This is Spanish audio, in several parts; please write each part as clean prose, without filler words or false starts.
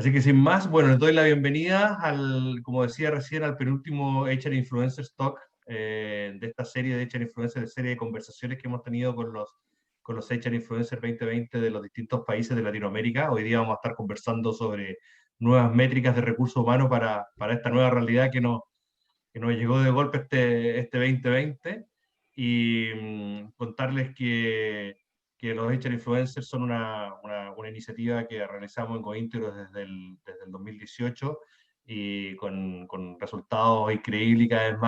Así que sin más, bueno, les doy la bienvenida como decía recién, al penúltimo HR Influencers Talk de esta serie de HR Influencers, de serie de conversaciones que hemos tenido con los HR Influencers 2020 de los distintos países de Latinoamérica. Hoy día vamos a estar conversando sobre nuevas métricas de recursos humanos para esta nueva realidad que nos llegó de golpe este 2020 y contarles que los HR Influencers son una iniciativa que realizamos en Cointero desde el 2018 y con resultados increíbles y cada vez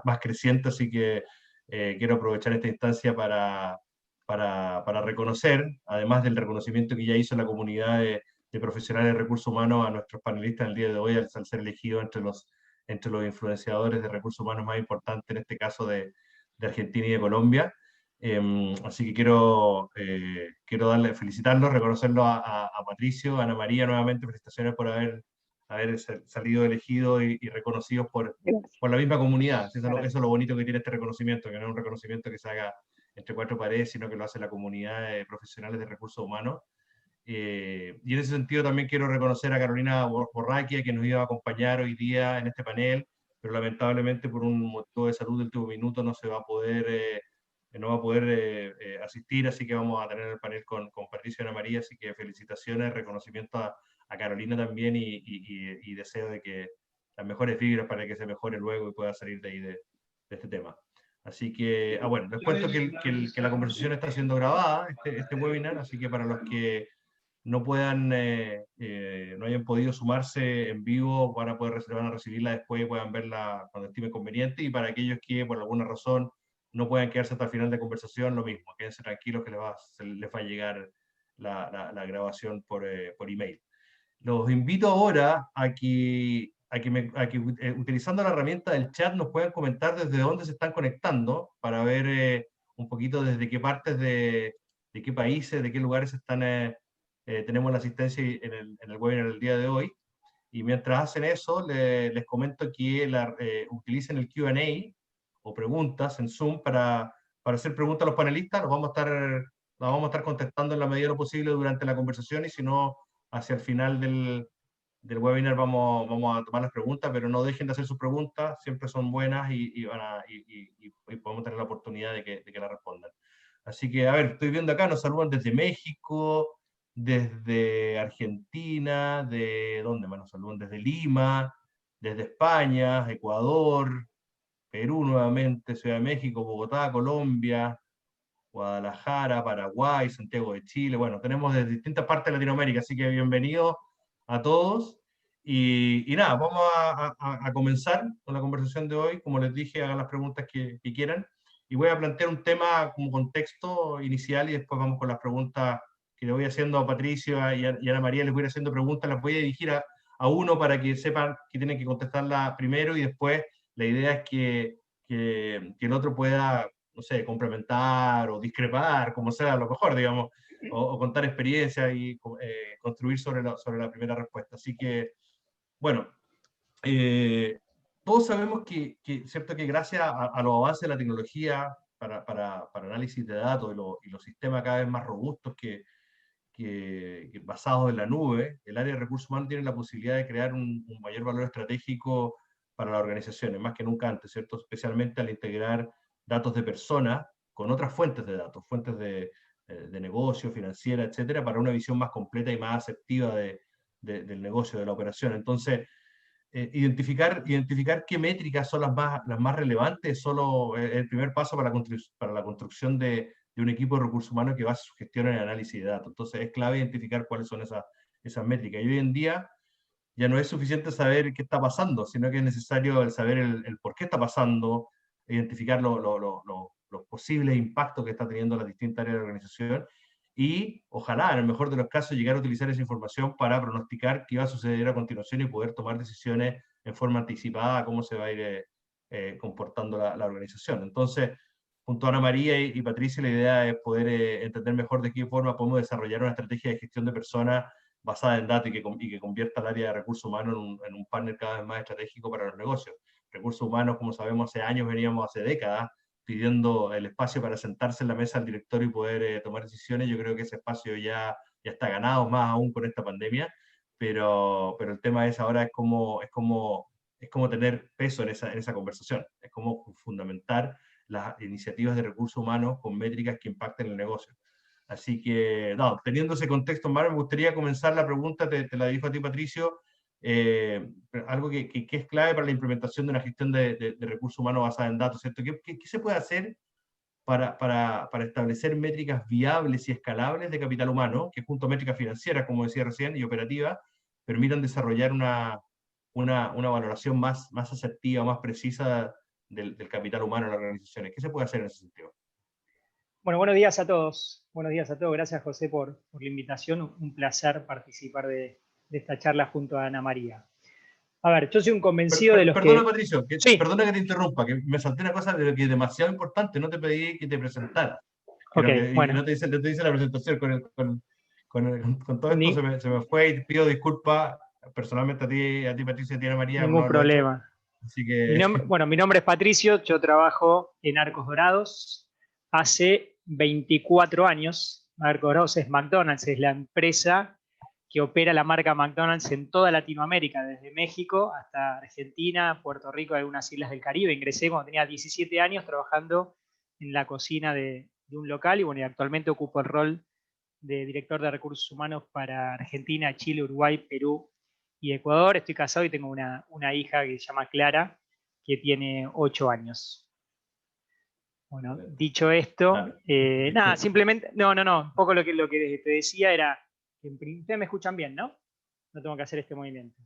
más crecientes, así que quiero aprovechar esta instancia para reconocer, además del reconocimiento que ya hizo la comunidad de profesionales de recursos humanos a nuestros panelistas el día de hoy al ser elegidos entre los influenciadores de recursos humanos más importantes, en este caso de Argentina y de Colombia. Así que quiero felicitarlos, reconocerlo a Patricio, a Ana María nuevamente, felicitaciones por haber salido elegidos y reconocidos Gracias. por la misma comunidad. Eso Gracias. es lo bonito que tiene este reconocimiento, que no es un reconocimiento que se haga entre cuatro paredes, sino que lo hace la comunidad de profesionales de recursos humanos. Y en ese sentido también quiero reconocer a Carolina Borraquia, que nos iba a acompañar hoy día en este panel, pero lamentablemente por un motivo de salud del último minuto no va a poder asistir, así que vamos a tener el panel con Patricio y Ana María, así que felicitaciones, reconocimiento a Carolina también y deseo de que las mejores fibras para que se mejore luego y pueda salir de ahí de este tema. Así que, bueno, les cuento que la conversación está siendo grabada, este webinar, así que para los que no puedan, no hayan podido sumarse en vivo, van a recibirla después y puedan verla cuando estime conveniente. Y para aquellos que por alguna razón no puedan quedarse hasta el final de conversación, lo mismo, quédense tranquilos que les va a llegar la grabación por email. Los invito ahora a que utilizando la herramienta del chat nos puedan comentar desde dónde se están conectando para ver un poquito desde qué partes de qué países, de qué lugares tenemos la asistencia en el webinar del día de hoy. Y mientras hacen eso, les comento que utilicen el Q&A o preguntas en Zoom para hacer preguntas a los panelistas. Los vamos a estar contestando en la medida de lo posible durante la conversación y si no, hacia el final del webinar vamos a tomar las preguntas, pero no dejen de hacer sus preguntas, siempre son buenas y podemos tener la oportunidad de que las respondan. Así que, a ver, estoy viendo acá, nos saludan desde México, desde Argentina, ¿de dónde más nos saludan? Desde Lima, desde España, Ecuador, Perú nuevamente, Ciudad de México, Bogotá, Colombia, Guadalajara, Paraguay, Santiago de Chile. Bueno, tenemos desde distintas partes de Latinoamérica, así que bienvenidos a todos. Y nada, vamos a comenzar con la conversación de hoy. Como les dije, hagan las preguntas que quieran. Y voy a plantear un tema como contexto inicial y después vamos con las preguntas que le voy haciendo a Patricio y a Ana María. Les voy a ir haciendo preguntas, las voy a dirigir a uno para que sepan que tienen que contestarla primero y después la idea es que el otro pueda, no sé, complementar o discrepar, como sea lo mejor, digamos, o contar experiencias y construir sobre la primera respuesta. Así que, bueno, todos sabemos ¿cierto? Que gracias a los avances de la tecnología para análisis de datos y los sistemas cada vez más robustos que basados en la nube, el área de recursos humanos tiene la posibilidad de crear un mayor valor estratégico para las organizaciones, más que nunca antes, ¿cierto? Especialmente al integrar datos de personas con otras fuentes de datos, fuentes de negocio, financiera, etcétera, para una visión más completa y más asertiva del negocio, de la operación. Entonces, identificar qué métricas son las más relevantes es solo el primer paso para la construcción de un equipo de recursos humanos que base su gestión en el análisis de datos. Entonces es clave identificar cuáles son esas métricas. Y hoy en día ya no es suficiente saber qué está pasando, sino que es necesario saber el por qué está pasando, identificar los posibles impactos que está teniendo las distintas áreas de la organización y ojalá, en el mejor de los casos, llegar a utilizar esa información para pronosticar qué va a suceder a continuación y poder tomar decisiones en forma anticipada, cómo se va a ir comportando la organización. Entonces, junto a Ana María y Patricia, la idea es poder entender mejor de qué forma podemos desarrollar una estrategia de gestión de personas basada en datos y que convierta el área de recursos humanos en un partner cada vez más estratégico para los negocios. Recursos humanos, como sabemos, hace años veníamos, hace décadas, pidiendo el espacio para sentarse en la mesa del directorio y poder tomar decisiones. Yo creo que ese espacio ya está ganado, más aún con esta pandemia, pero el tema es ahora es como tener peso en esa conversación, es como fundamentar las iniciativas de recursos humanos con métricas que impacten el negocio. Así que, no, teniendo ese contexto, Mar, me gustaría comenzar la pregunta, te la dirijo a ti, Patricio, algo que es clave para la implementación de una gestión de recursos humanos basada en datos, ¿cierto? ¿Qué se puede hacer para establecer métricas viables y escalables de capital humano, que junto a métricas financieras, como decía recién, y operativas, permitan desarrollar una valoración más asertiva, más precisa del capital humano en las organizaciones? ¿Qué se puede hacer en ese sentido? Bueno, buenos días a todos. Buenos días a todos. Gracias, José, por la invitación. Un placer participar de esta charla junto a Ana María. A ver, yo soy un convencido de los Perdona, que... Patricio, Sí, perdona que te interrumpa, que me salté una cosa que es demasiado importante, no te pedí que te presentaras. ok, Y bueno. no te hice la presentación, con todo esto Ni- se me fue y pido disculpas personalmente a ti Patricia, y a ti Ana María, Ningún no lo he hecho. problema. Así que, Bueno, mi nombre es Patricio, yo trabajo en Arcos Dorados hace 24 años. Arcos Dorados es McDonald's, es la empresa que opera la marca McDonald's en toda Latinoamérica, desde México hasta Argentina, Puerto Rico, algunas islas del Caribe. Ingresé cuando tenía 17 años trabajando en la cocina de un local y bueno, y actualmente ocupo el rol de director de recursos humanos para Argentina, Chile, Uruguay, Perú y Ecuador. Estoy casado y tengo una hija que se llama Clara, que tiene 8 años. Bueno, dicho esto, claro, nada, disculpa. simplemente, no, un poco lo que te decía era, que ustedes me escuchan bien, ¿no? No tengo que hacer este movimiento.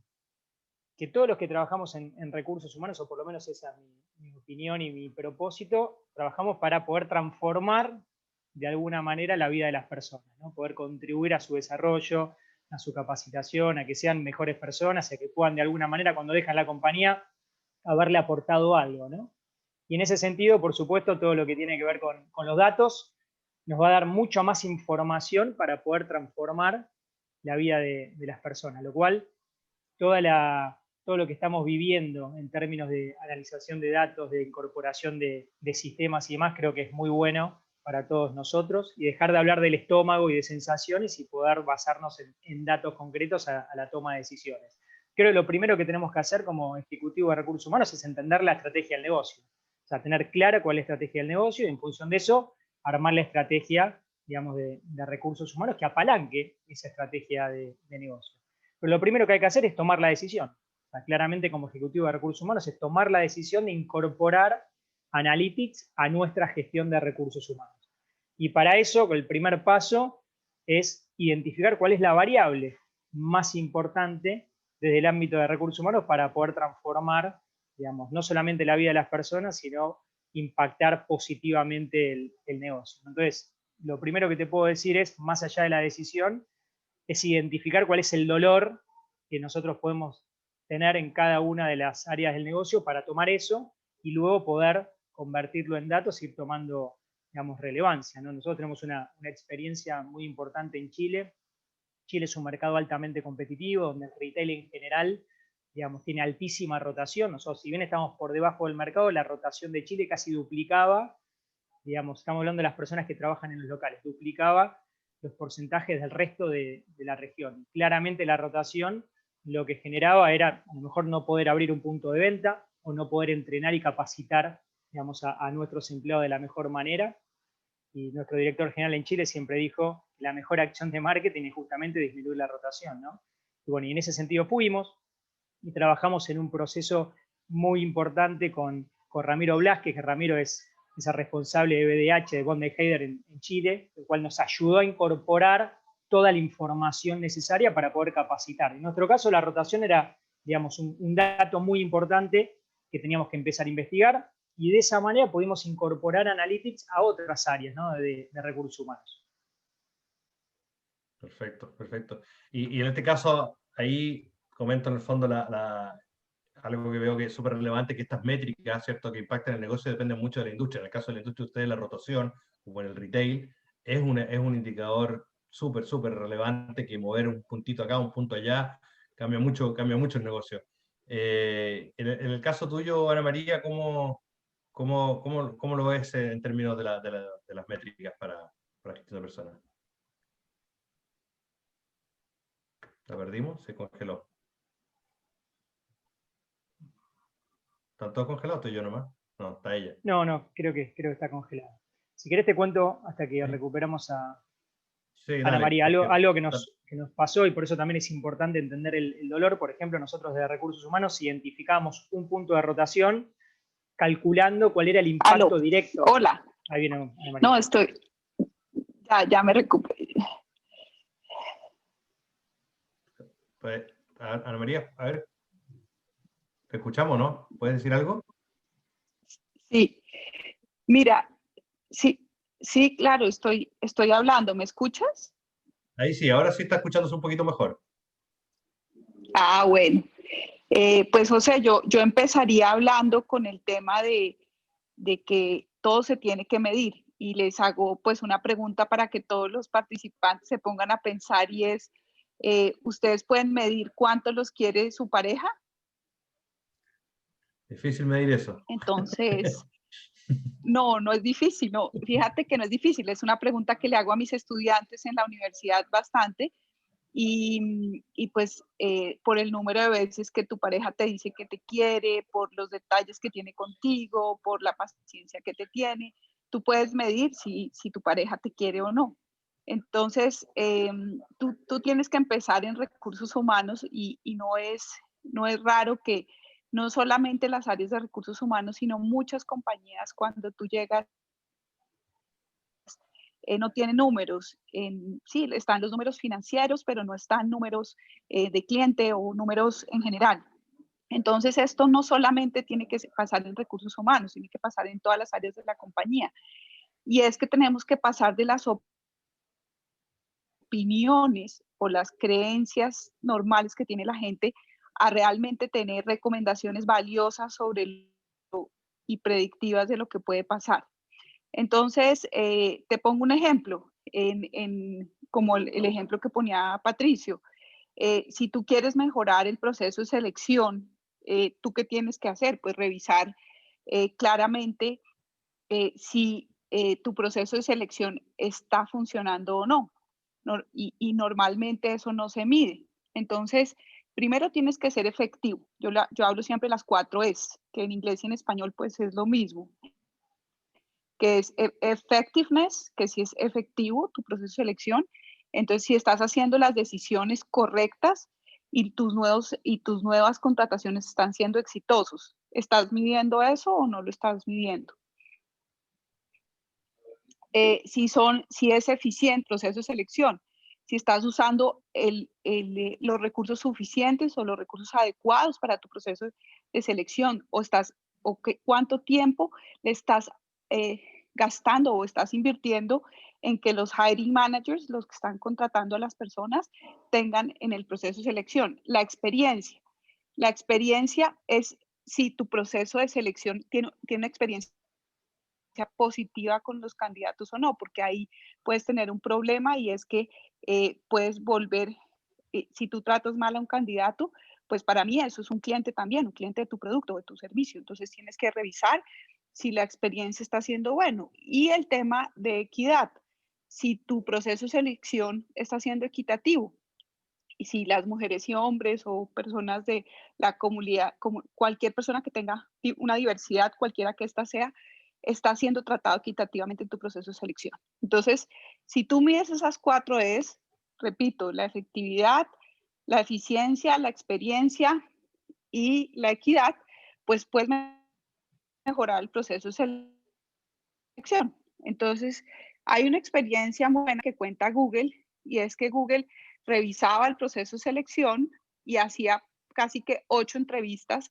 Que todos los que trabajamos en recursos humanos, o por lo menos esa es mi opinión y mi propósito, trabajamos para poder transformar de alguna manera la vida de las personas, ¿no? Poder contribuir a su desarrollo, a su capacitación, a que sean mejores personas, a que puedan de alguna manera cuando dejan la compañía haberle aportado algo, ¿no? Y en ese sentido, por supuesto, todo lo que tiene que ver con los datos nos va a dar mucha más información para poder transformar la vida de las personas, lo cual todo lo que estamos viviendo en términos de analización de datos, de incorporación de sistemas y demás, creo que es muy bueno para todos nosotros y dejar de hablar del estómago y de sensaciones y poder basarnos en datos concretos a la toma de decisiones. Creo que lo primero que tenemos que hacer como ejecutivo de recursos humanos es entender la estrategia del negocio. O sea, tener clara cuál es la estrategia del negocio y en función de eso armar la estrategia, digamos, de recursos humanos que apalanque esa estrategia de negocio. Pero lo primero que hay que hacer es tomar la decisión. O sea, claramente como ejecutivo de recursos humanos es tomar la decisión de incorporar Analytics a nuestra gestión de recursos humanos. Y para eso, el primer paso es identificar cuál es la variable más importante desde el ámbito de recursos humanos para poder transformar, digamos, no solamente la vida de las personas, sino impactar positivamente el negocio. Entonces, lo primero que te puedo decir es, más allá de la decisión, es identificar cuál es el dolor que nosotros podemos tener en cada una de las áreas del negocio para tomar eso y luego poder convertirlo en datos y ir tomando, digamos, relevancia, ¿no? Nosotros tenemos una experiencia muy importante en Chile. Chile es un mercado altamente competitivo, donde el retail en general, digamos, tiene altísima rotación. Nosotros, si bien estamos por debajo del mercado, la rotación de Chile casi duplicaba, digamos, estamos hablando de las personas que trabajan en los locales, duplicaba los porcentajes del resto de la región. Claramente la rotación lo que generaba era a lo mejor no poder abrir un punto de venta o no poder entrenar y capacitar, digamos, a nuestros empleados de la mejor manera. Y nuestro director general en Chile siempre dijo que la mejor acción de marketing es justamente disminuir la rotación, ¿no? Y bueno, y en ese sentido fuimos y trabajamos en un proceso muy importante con Ramiro Blasquez, que Ramiro es el responsable de BDH de Bond Heider en Chile, el cual nos ayudó a incorporar toda la información necesaria para poder capacitar. En nuestro caso, la rotación era, digamos, un dato muy importante que teníamos que empezar a investigar y de esa manera pudimos incorporar Analytics a otras áreas, ¿no? de recursos humanos. Perfecto, perfecto. Y en este caso, ahí comento en el fondo algo que veo que es súper relevante, que estas métricas, ¿cierto?, que impactan el negocio dependen mucho de la industria. En el caso de la industria de ustedes, la rotación, como en el retail, es un indicador súper relevante que mover un puntito acá, un punto allá, cambia mucho el negocio. En el caso tuyo, Ana María, ¿cómo lo ves en términos de las métricas para gestión de personas? La perdimos, se congeló. ¿Están todos congelados? ¿Estoy yo nomás? No, está ella. No, creo que está congelada. Si querés te cuento hasta que Sí, recuperamos a sí, Ana dale, María, porque algo que nos pasó y por eso también es importante entender el dolor. Por ejemplo, nosotros de recursos humanos identificamos un punto de rotación calculando cuál era el Aló, impacto directo. hola. Ahí viene Ana María. No, ya me recuperé. pues, Ana María, a ver, ¿te escuchamos, no? ¿Puedes decir algo? Sí, mira, sí, claro, estoy hablando. ¿Me escuchas? Ahí sí, ahora sí está escuchándose un poquito mejor. Ah, bueno. Pues, o sea, yo empezaría hablando con el tema de que todo se tiene que medir y les hago pues una pregunta para que todos los participantes se pongan a pensar y es, ¿ustedes pueden medir cuánto los quiere su pareja? Difícil medir eso. Entonces, no es difícil, no, fíjate que no es difícil, es una pregunta que le hago a mis estudiantes en la universidad bastante y pues por el número de veces que tu pareja te dice que te quiere, por los detalles que tiene contigo, por la paciencia que te tiene, tú puedes medir si tu pareja te quiere o no. Entonces, tú tienes que empezar en recursos humanos y no es raro que no solamente las áreas de recursos humanos, sino muchas compañías cuando tú llegas no tiene números. Sí, están los números financieros, pero no están números de cliente o números en general. Entonces, esto no solamente tiene que pasar en recursos humanos, tiene que pasar en todas las áreas de la compañía. Y es que tenemos que pasar de las opiniones o las creencias normales que tiene la gente a realmente tener recomendaciones valiosas sobre y predictivas de lo que puede pasar. Entonces, te pongo un ejemplo, como el ejemplo que ponía Patricio. Si tú quieres mejorar el proceso de selección, ¿tú qué tienes que hacer? Pues revisar claramente si tu proceso de selección está funcionando o no. Y normalmente eso no se mide. Entonces, primero tienes que ser efectivo. Yo hablo siempre las 4 Es, que en inglés y en español pues es lo mismo, que es effectiveness, que si es efectivo tu proceso de selección. Entonces, si estás haciendo las decisiones correctas y tus nuevas contrataciones están siendo exitosos, ¿estás midiendo eso o no lo estás midiendo? Si es eficiente el proceso de selección, si estás usando los recursos suficientes o los recursos adecuados para tu proceso de selección, cuánto tiempo le estás gastando o estás invirtiendo en que los hiring managers, los que están contratando a las personas, tengan en el proceso de selección. La experiencia es si tu proceso de selección tiene una experiencia positiva con los candidatos o no, porque ahí puedes tener un problema y es que puedes volver, si tú tratas mal a un candidato, pues para mí eso es un cliente también, un cliente de tu producto o de tu servicio. Entonces tienes que revisar si la experiencia está siendo bueno. Y el tema de equidad, si tu proceso de selección está siendo equitativo y si las mujeres y hombres o personas de la comunidad, como cualquier persona que tenga una diversidad, cualquiera que ésta sea, está siendo tratado equitativamente en tu proceso de selección. Entonces, si tú mides esas 4 Es, repito, la efectividad, la eficiencia, la experiencia y la equidad, pues puedes mejorar el proceso de selección. Entonces, hay una experiencia muy buena que cuenta Google y es que Google revisaba el proceso de selección y hacía casi que 8 entrevistas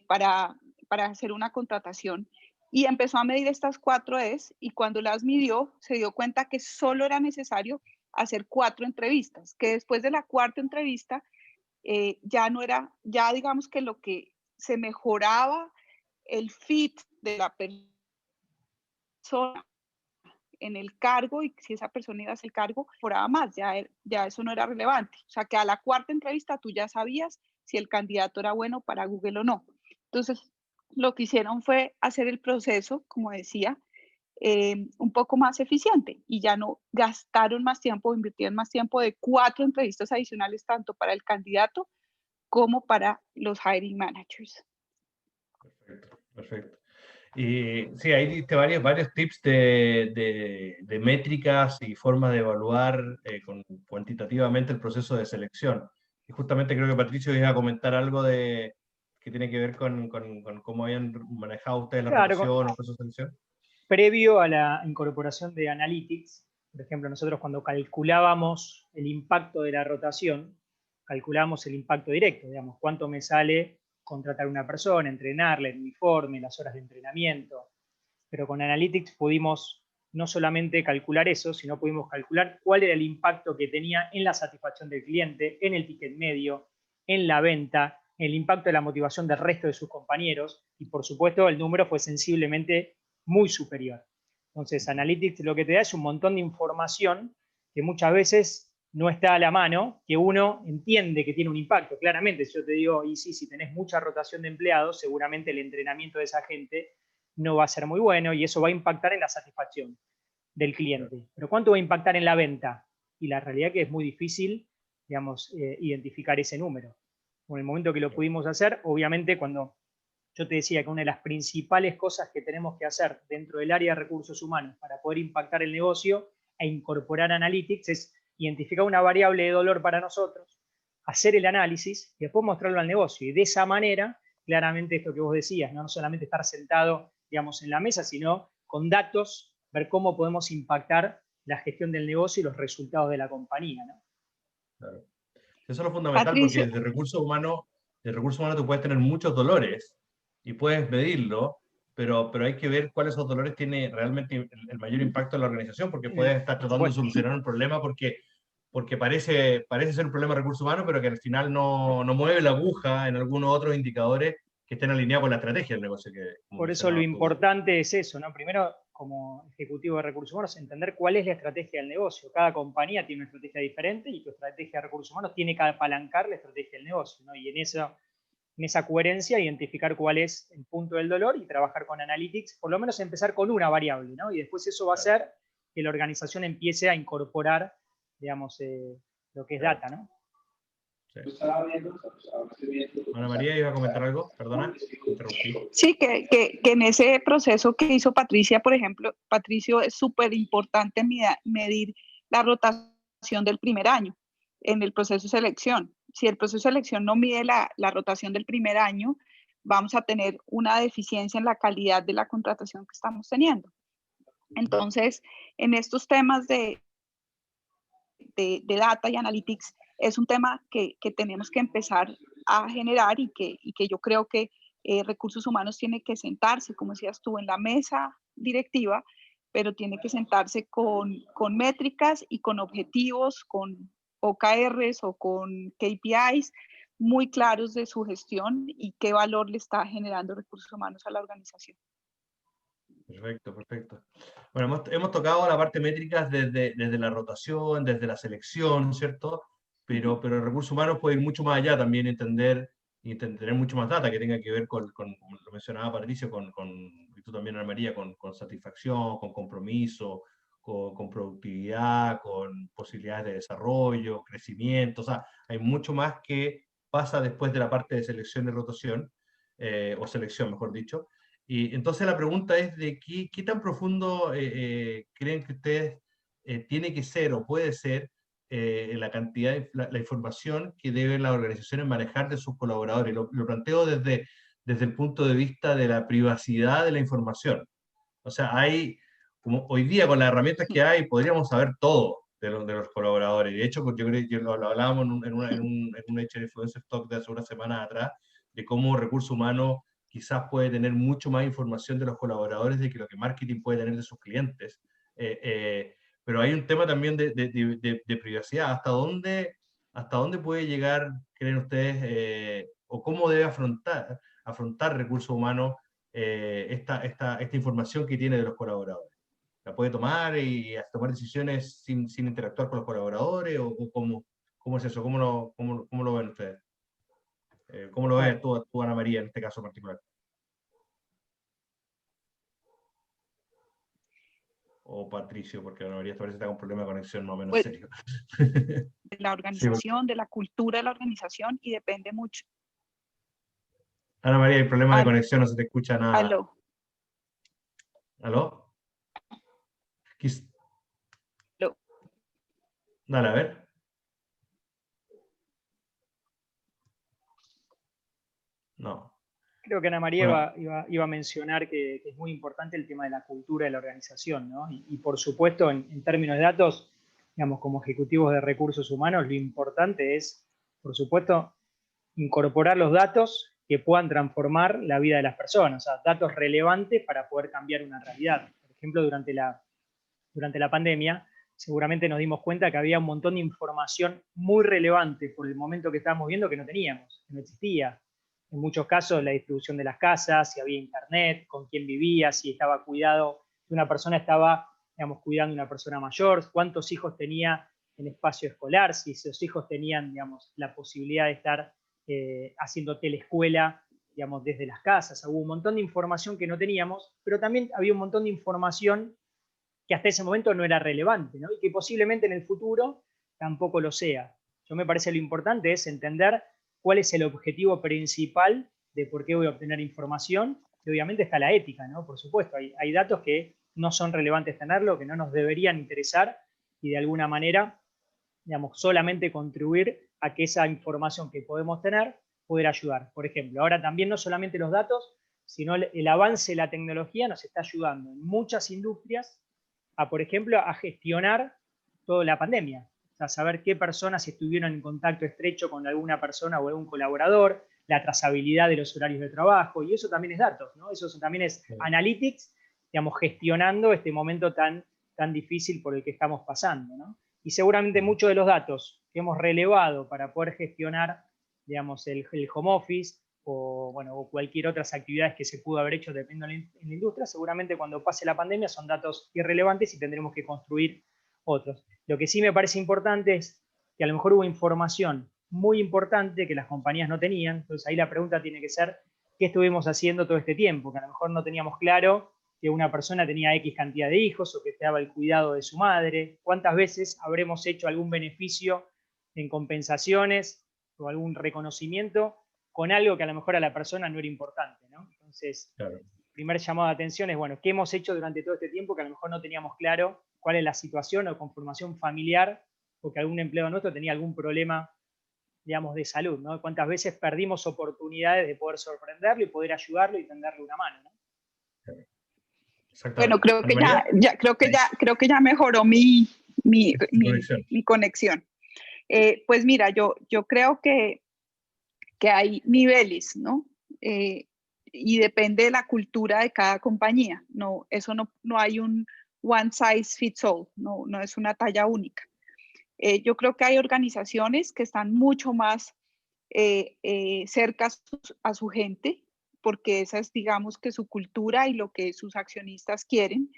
para hacer una contratación y empezó a medir estas 4 Es y cuando las midió se dio cuenta que solo era necesario hacer 4 entrevistas, que después de la cuarta entrevista ya no era, ya digamos que lo que se mejoraba el fit de la persona en el cargo y si esa persona iba a hacer el cargo, mejoraba más, ya eso no era relevante. O sea que a la cuarta entrevista tú ya sabías si el candidato era bueno para Google o no. Entonces, lo que hicieron fue hacer el proceso, como decía, un poco más eficiente y ya no gastaron más tiempo, invirtieron más tiempo de 4 entrevistas adicionales, tanto para el candidato como para los hiring managers. Perfecto, perfecto. Y sí, ahí diste varios tips de métricas y formas de evaluar cuantitativamente el proceso de selección. Y justamente creo que Patricio iba a comentar algo que tiene que ver con cómo habían manejado ustedes la Claro, rotación o el proceso de selección. previo a la incorporación de Analytics, por ejemplo, nosotros cuando calculábamos el impacto de la rotación, calculábamos el impacto directo, digamos, cuánto me sale contratar a una persona, entrenarla, el uniforme, las horas de entrenamiento. Pero con Analytics pudimos no solamente calcular eso, sino pudimos calcular cuál era el impacto que tenía en la satisfacción del cliente, en el ticket medio, en la venta, en el impacto de la motivación del resto de sus compañeros, y por supuesto el número fue sensiblemente muy superior. Entonces, Analytics lo que te da es un montón de información que muchas veces no está a la mano, que uno entiende que tiene un impacto. Claramente, si yo te digo, y sí, si tenés mucha rotación de empleados, seguramente el entrenamiento de esa gente no va a ser muy bueno y eso va a impactar en la satisfacción del cliente. Pero ¿cuánto va a impactar en la venta? Y la realidad es que es muy difícil, digamos, identificar ese número. En el momento que lo pudimos hacer, obviamente cuando yo te decía que una de las principales cosas que tenemos que hacer dentro del área de recursos humanos para poder impactar el negocio e incorporar Analytics es identificar una variable de dolor para nosotros, hacer el análisis y después mostrarlo al negocio. Y de esa manera, claramente esto que vos decías, no solamente estar sentado, digamos, en la mesa, sino con datos, ver cómo podemos impactar la gestión del negocio y los resultados de la compañía, ¿no? Claro. Eso es lo fundamental porque Patricio, de recursos humanos tú puedes tener muchos dolores y puedes medirlo, pero hay que ver cuáles de esos dolores tiene realmente el mayor impacto en la organización, porque puedes estar Por tratando de supuesto. solucionar un problema porque parece ser un problema de recursos humanos, pero que al final no mueve la aguja en algunos otros indicadores que estén alineados con la estrategia del negocio, que, como Por eso lo mencionabas tú. importante es eso, ¿no? Primero, como ejecutivo de recursos humanos, entender cuál es la estrategia del negocio. Cada compañía tiene una estrategia diferente y tu estrategia de recursos humanos tiene que apalancar la estrategia del negocio, ¿no? Y en esa coherencia identificar cuál es el punto del dolor y trabajar con Analytics, por lo menos empezar con una variable, ¿no? Y después eso va a hacer que la organización empiece a incorporar, digamos, lo que es Claro. data, ¿no? Sí. Ana María, ¿iba a comentar algo? Perdona, interrumpí. sí, que en ese proceso que hizo Patricia, por ejemplo, Patricio, es súper importante medir la rotación del primer año en el proceso de selección. Si el proceso de selección no mide la rotación del primer año, vamos a tener una deficiencia en la calidad de la contratación que estamos teniendo. Entonces, en estos temas de data y analytics, es un tema que tenemos que empezar a generar y que yo creo que recursos humanos tiene que sentarse, como decías tú, en la mesa directiva, pero tiene que sentarse con métricas y con objetivos, con OKRs o con KPIs muy claros de su gestión y qué valor le está generando recursos humanos a la organización. Perfecto, perfecto. Bueno, hemos tocado la parte métrica desde la rotación, desde la selección, ¿cierto? Pero recursos humanos puede ir mucho más allá también, entender y tener mucho más data que tenga que ver como lo mencionaba Patricio, y tú también, Ana María, con satisfacción, con compromiso, con productividad, con posibilidades de desarrollo, crecimiento. O sea, hay mucho más que pasa después de la parte de selección y rotación, o selección, mejor dicho. Y entonces la pregunta es de qué tan profundo creen que ustedes tiene que ser o puede ser la cantidad de la información que deben las organizaciones manejar de sus colaboradores. Lo planteo desde el punto de vista de la privacidad de la información. O sea, como hoy día con las herramientas que hay, podríamos saber todo de los colaboradores. De hecho, yo creo que lo hablábamos en un HR Influencer Talk de hace una semana atrás, de cómo recursos humanos quizás puede tener mucho más información de los colaboradores de que lo que marketing puede tener de sus clientes. Pero hay un tema también de privacidad. ¿Hasta dónde puede llegar, creen ustedes, o cómo debe afrontar recursos humanos esta información que tiene de los colaboradores? ¿La puede tomar y tomar decisiones sin interactuar con los colaboradores? ¿O cómo es eso? ¿Cómo lo ven ustedes? ¿Cómo lo ves tú, Ana María, en este caso particular? o Patricio? Porque Ana María parece que está con un problema de conexión más o menos Pues, serio. de la Sí, organización, de la cultura de la organización, y depende mucho. Ana María, hay problema de Al- conexión, no se te escucha nada. Aló, ¿Aló? Quis- aló. Dale, a ver. No. Creo que Ana María Bueno, iba a mencionar que es muy importante el tema de la cultura de la organización, ¿no? Y por supuesto, en términos de datos, digamos, como ejecutivos de recursos humanos, lo importante es, por supuesto, incorporar los datos que puedan transformar la vida de las personas, o sea, datos relevantes para poder cambiar una realidad. Por ejemplo, durante la pandemia, seguramente nos dimos cuenta que había un montón de información muy relevante por el momento que estábamos viendo que no teníamos, que no existía. En muchos casos, la distribución de las casas, si había internet, con quién vivía, si estaba cuidado, si una persona estaba, digamos, cuidando a una persona mayor, cuántos hijos tenía en espacio escolar, si esos hijos tenían, digamos, la posibilidad de estar haciendo teleescuela, digamos, desde las casas. Hubo un montón de información que no teníamos, pero también había un montón de información que hasta ese momento no era relevante, ¿no? Y que posiblemente en el futuro tampoco lo sea. Yo me parece lo importante es entender cuál es el objetivo principal de por qué voy a obtener información, y obviamente está la ética, ¿no? Por supuesto, hay datos que no son relevantes tenerlo, que no nos deberían interesar, y de alguna manera, digamos, solamente contribuir a que esa información que podemos tener pueda ayudar. Por ejemplo, ahora también no solamente los datos, sino el avance de la tecnología nos está ayudando en muchas industrias a, por ejemplo, a gestionar toda la pandemia. O sea, saber qué personas estuvieron en contacto estrecho con alguna persona o algún colaborador, la trazabilidad de los horarios de trabajo, y eso también es datos, ¿no? Eso también es analytics, digamos, gestionando este momento tan difícil por el que estamos pasando, ¿no? Y seguramente muchos de los datos que hemos relevado para poder gestionar, digamos, el home office o, bueno, o cualquier otras actividades que se pudo haber hecho dependiendo en la industria, seguramente cuando pase la pandemia son datos irrelevantes y tendremos que construir otros. Lo que sí me parece importante es que a lo mejor hubo información muy importante que las compañías no tenían, entonces ahí la pregunta tiene que ser, ¿qué estuvimos haciendo todo este tiempo? Que a lo mejor no teníamos claro que una persona tenía X cantidad de hijos o que estaba el cuidado de su madre. ¿Cuántas veces habremos hecho algún beneficio en compensaciones o algún reconocimiento con algo que a lo mejor a la persona no era importante, ¿no? Entonces, claro. el primer llamado de atención es, bueno, ¿qué hemos hecho durante todo este tiempo que a lo mejor no teníamos claro cuál es la situación o conformación familiar o que algún empleado nuestro tenía algún problema, digamos, de salud, ¿no? ¿Cuántas veces perdimos oportunidades de poder sorprenderlo y poder ayudarlo y tenderle una mano, ¿no? Bueno, Exactamente. creo Ana que María, creo que ya mejoró conexión. mi conexión. Pues mira, yo creo que hay niveles, ¿no? Y depende de la cultura de cada compañía. No, eso no hay un one size fits all, no es una talla única. Yo creo que hay organizaciones que están mucho más cerca a su gente, porque esa es, digamos, que su cultura y lo que sus accionistas quieren.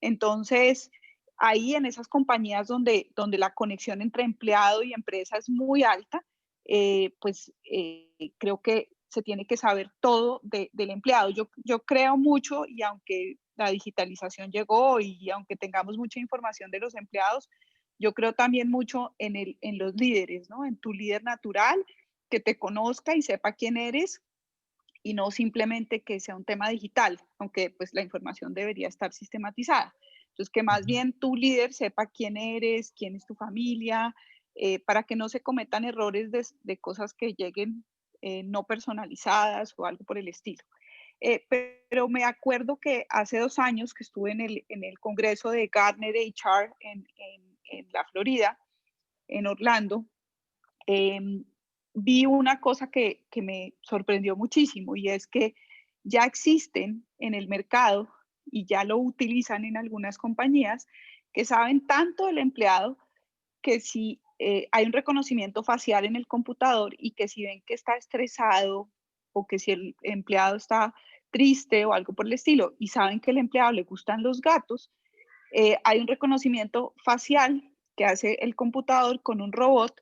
Entonces, ahí en esas compañías donde la conexión entre empleado y empresa es muy alta, creo que se tiene que saber todo del empleado. Yo creo mucho, y aunque la digitalización llegó y aunque tengamos mucha información de los empleados, yo creo también mucho en los líderes, ¿no? En tu líder natural, que te conozca y sepa quién eres, y no simplemente que sea un tema digital, aunque pues la información debería estar sistematizada. Entonces, que más bien tu líder sepa quién eres, quién es tu familia, para que no se cometan errores de cosas que lleguen no personalizadas o algo por el estilo. Pero me acuerdo que hace 2 años que estuve en el congreso de Gartner HR en la Florida, en Orlando, vi una cosa que me sorprendió muchísimo, y es que ya existen en el mercado y ya lo utilizan en algunas compañías que saben tanto del empleado que si hay un reconocimiento facial en el computador y que si ven que está estresado o que si el empleado está triste o algo por el estilo y saben que al empleado le gustan los gatos, hay un reconocimiento facial que hace el computador con un robot,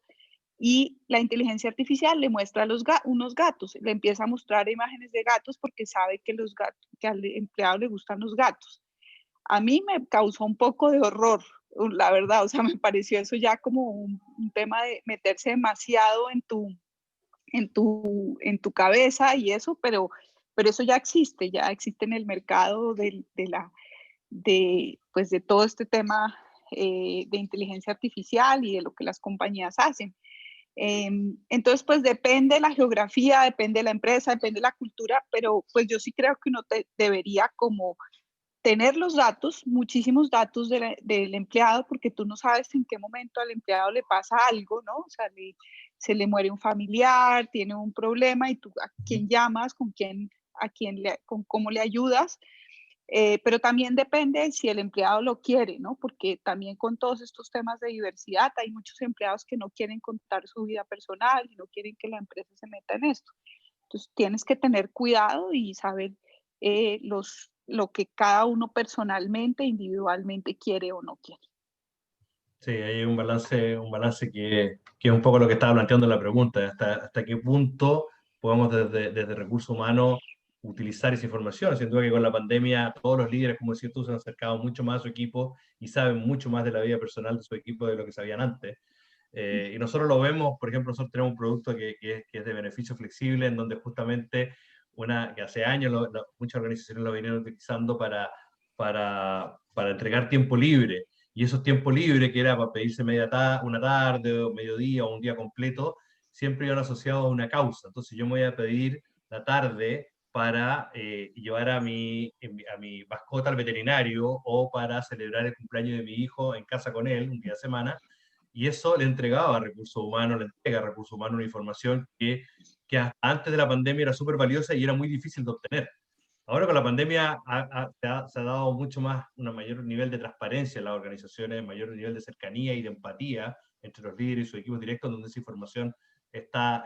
y la inteligencia artificial le muestra unos gatos, le empieza a mostrar imágenes de gatos porque sabe que, que al empleado le gustan los gatos. a mí me causó un poco de horror, la verdad, o sea, me pareció eso ya como un tema de meterse demasiado en tu cabeza y eso, pero eso ya existe en el mercado pues de todo este tema de inteligencia artificial y de lo que las compañías hacen. Entonces, pues depende de la geografía, depende de la empresa, depende de la cultura, pero pues yo sí creo que uno debería como tener los datos, muchísimos datos del empleado, porque tú no sabes en qué momento al empleado le pasa algo, ¿no? O sea, se le muere un familiar, tiene un problema y tú a quién llamas, con cómo le ayudas. Pero también depende si el empleado lo quiere, ¿no? Porque también con todos estos temas de diversidad hay muchos empleados que no quieren contar su vida personal y no quieren que la empresa se meta en esto. Entonces tienes que tener cuidado y saber lo que cada uno personalmente, individualmente quiere o no quiere. Sí, hay un balance que es un poco lo que estaba planteando en la pregunta, hasta qué punto podemos desde recursos humanos utilizar esa información. Sin duda que con la pandemia todos los líderes, como decías tú, se han acercado mucho más a su equipo y saben mucho más de la vida personal de su equipo de lo que sabían antes. Y nosotros lo vemos, por ejemplo, nosotros tenemos un producto que es de beneficio flexible, en donde justamente que hace años muchas organizaciones lo vinieron utilizando para entregar tiempo libre. Y esos tiempos libres, que era para pedirse una tarde, o mediodía o un día completo, siempre iban asociados a una causa. Entonces yo me voy a pedir la tarde para llevar a mi mascota al veterinario o para celebrar el cumpleaños de mi hijo en casa con él un día de semana. Y eso le entregaba a Recursos Humanos, le entrega a Recursos Humanos una información que antes de la pandemia era súper valiosa y era muy difícil de obtener. Ahora con la pandemia se ha dado mucho más, un mayor nivel de transparencia en las organizaciones, mayor nivel de cercanía y de empatía entre los líderes y sus equipos directos, donde esa información está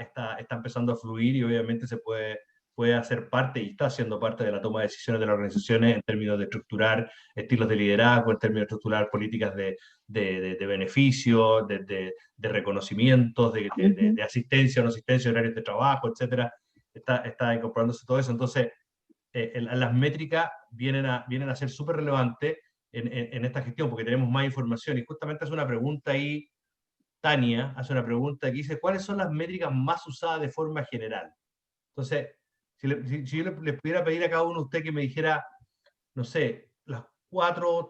empezando a fluir y obviamente puede hacer parte y está siendo parte de la toma de decisiones de las organizaciones en términos de estructurar estilos de liderazgo, en términos de estructurar políticas de beneficio, de reconocimientos, de asistencia o no asistencia, horarios de trabajo, etcétera. Está incorporándose todo eso. Entonces, las métricas vienen a ser súper relevantes en esta gestión, porque tenemos más información. Y justamente hace una pregunta ahí, Tania, hace una pregunta que dice, ¿cuáles son las métricas más usadas de forma general? Entonces, si yo les pudiera pedir a cada uno de ustedes que me dijera, no sé, las 4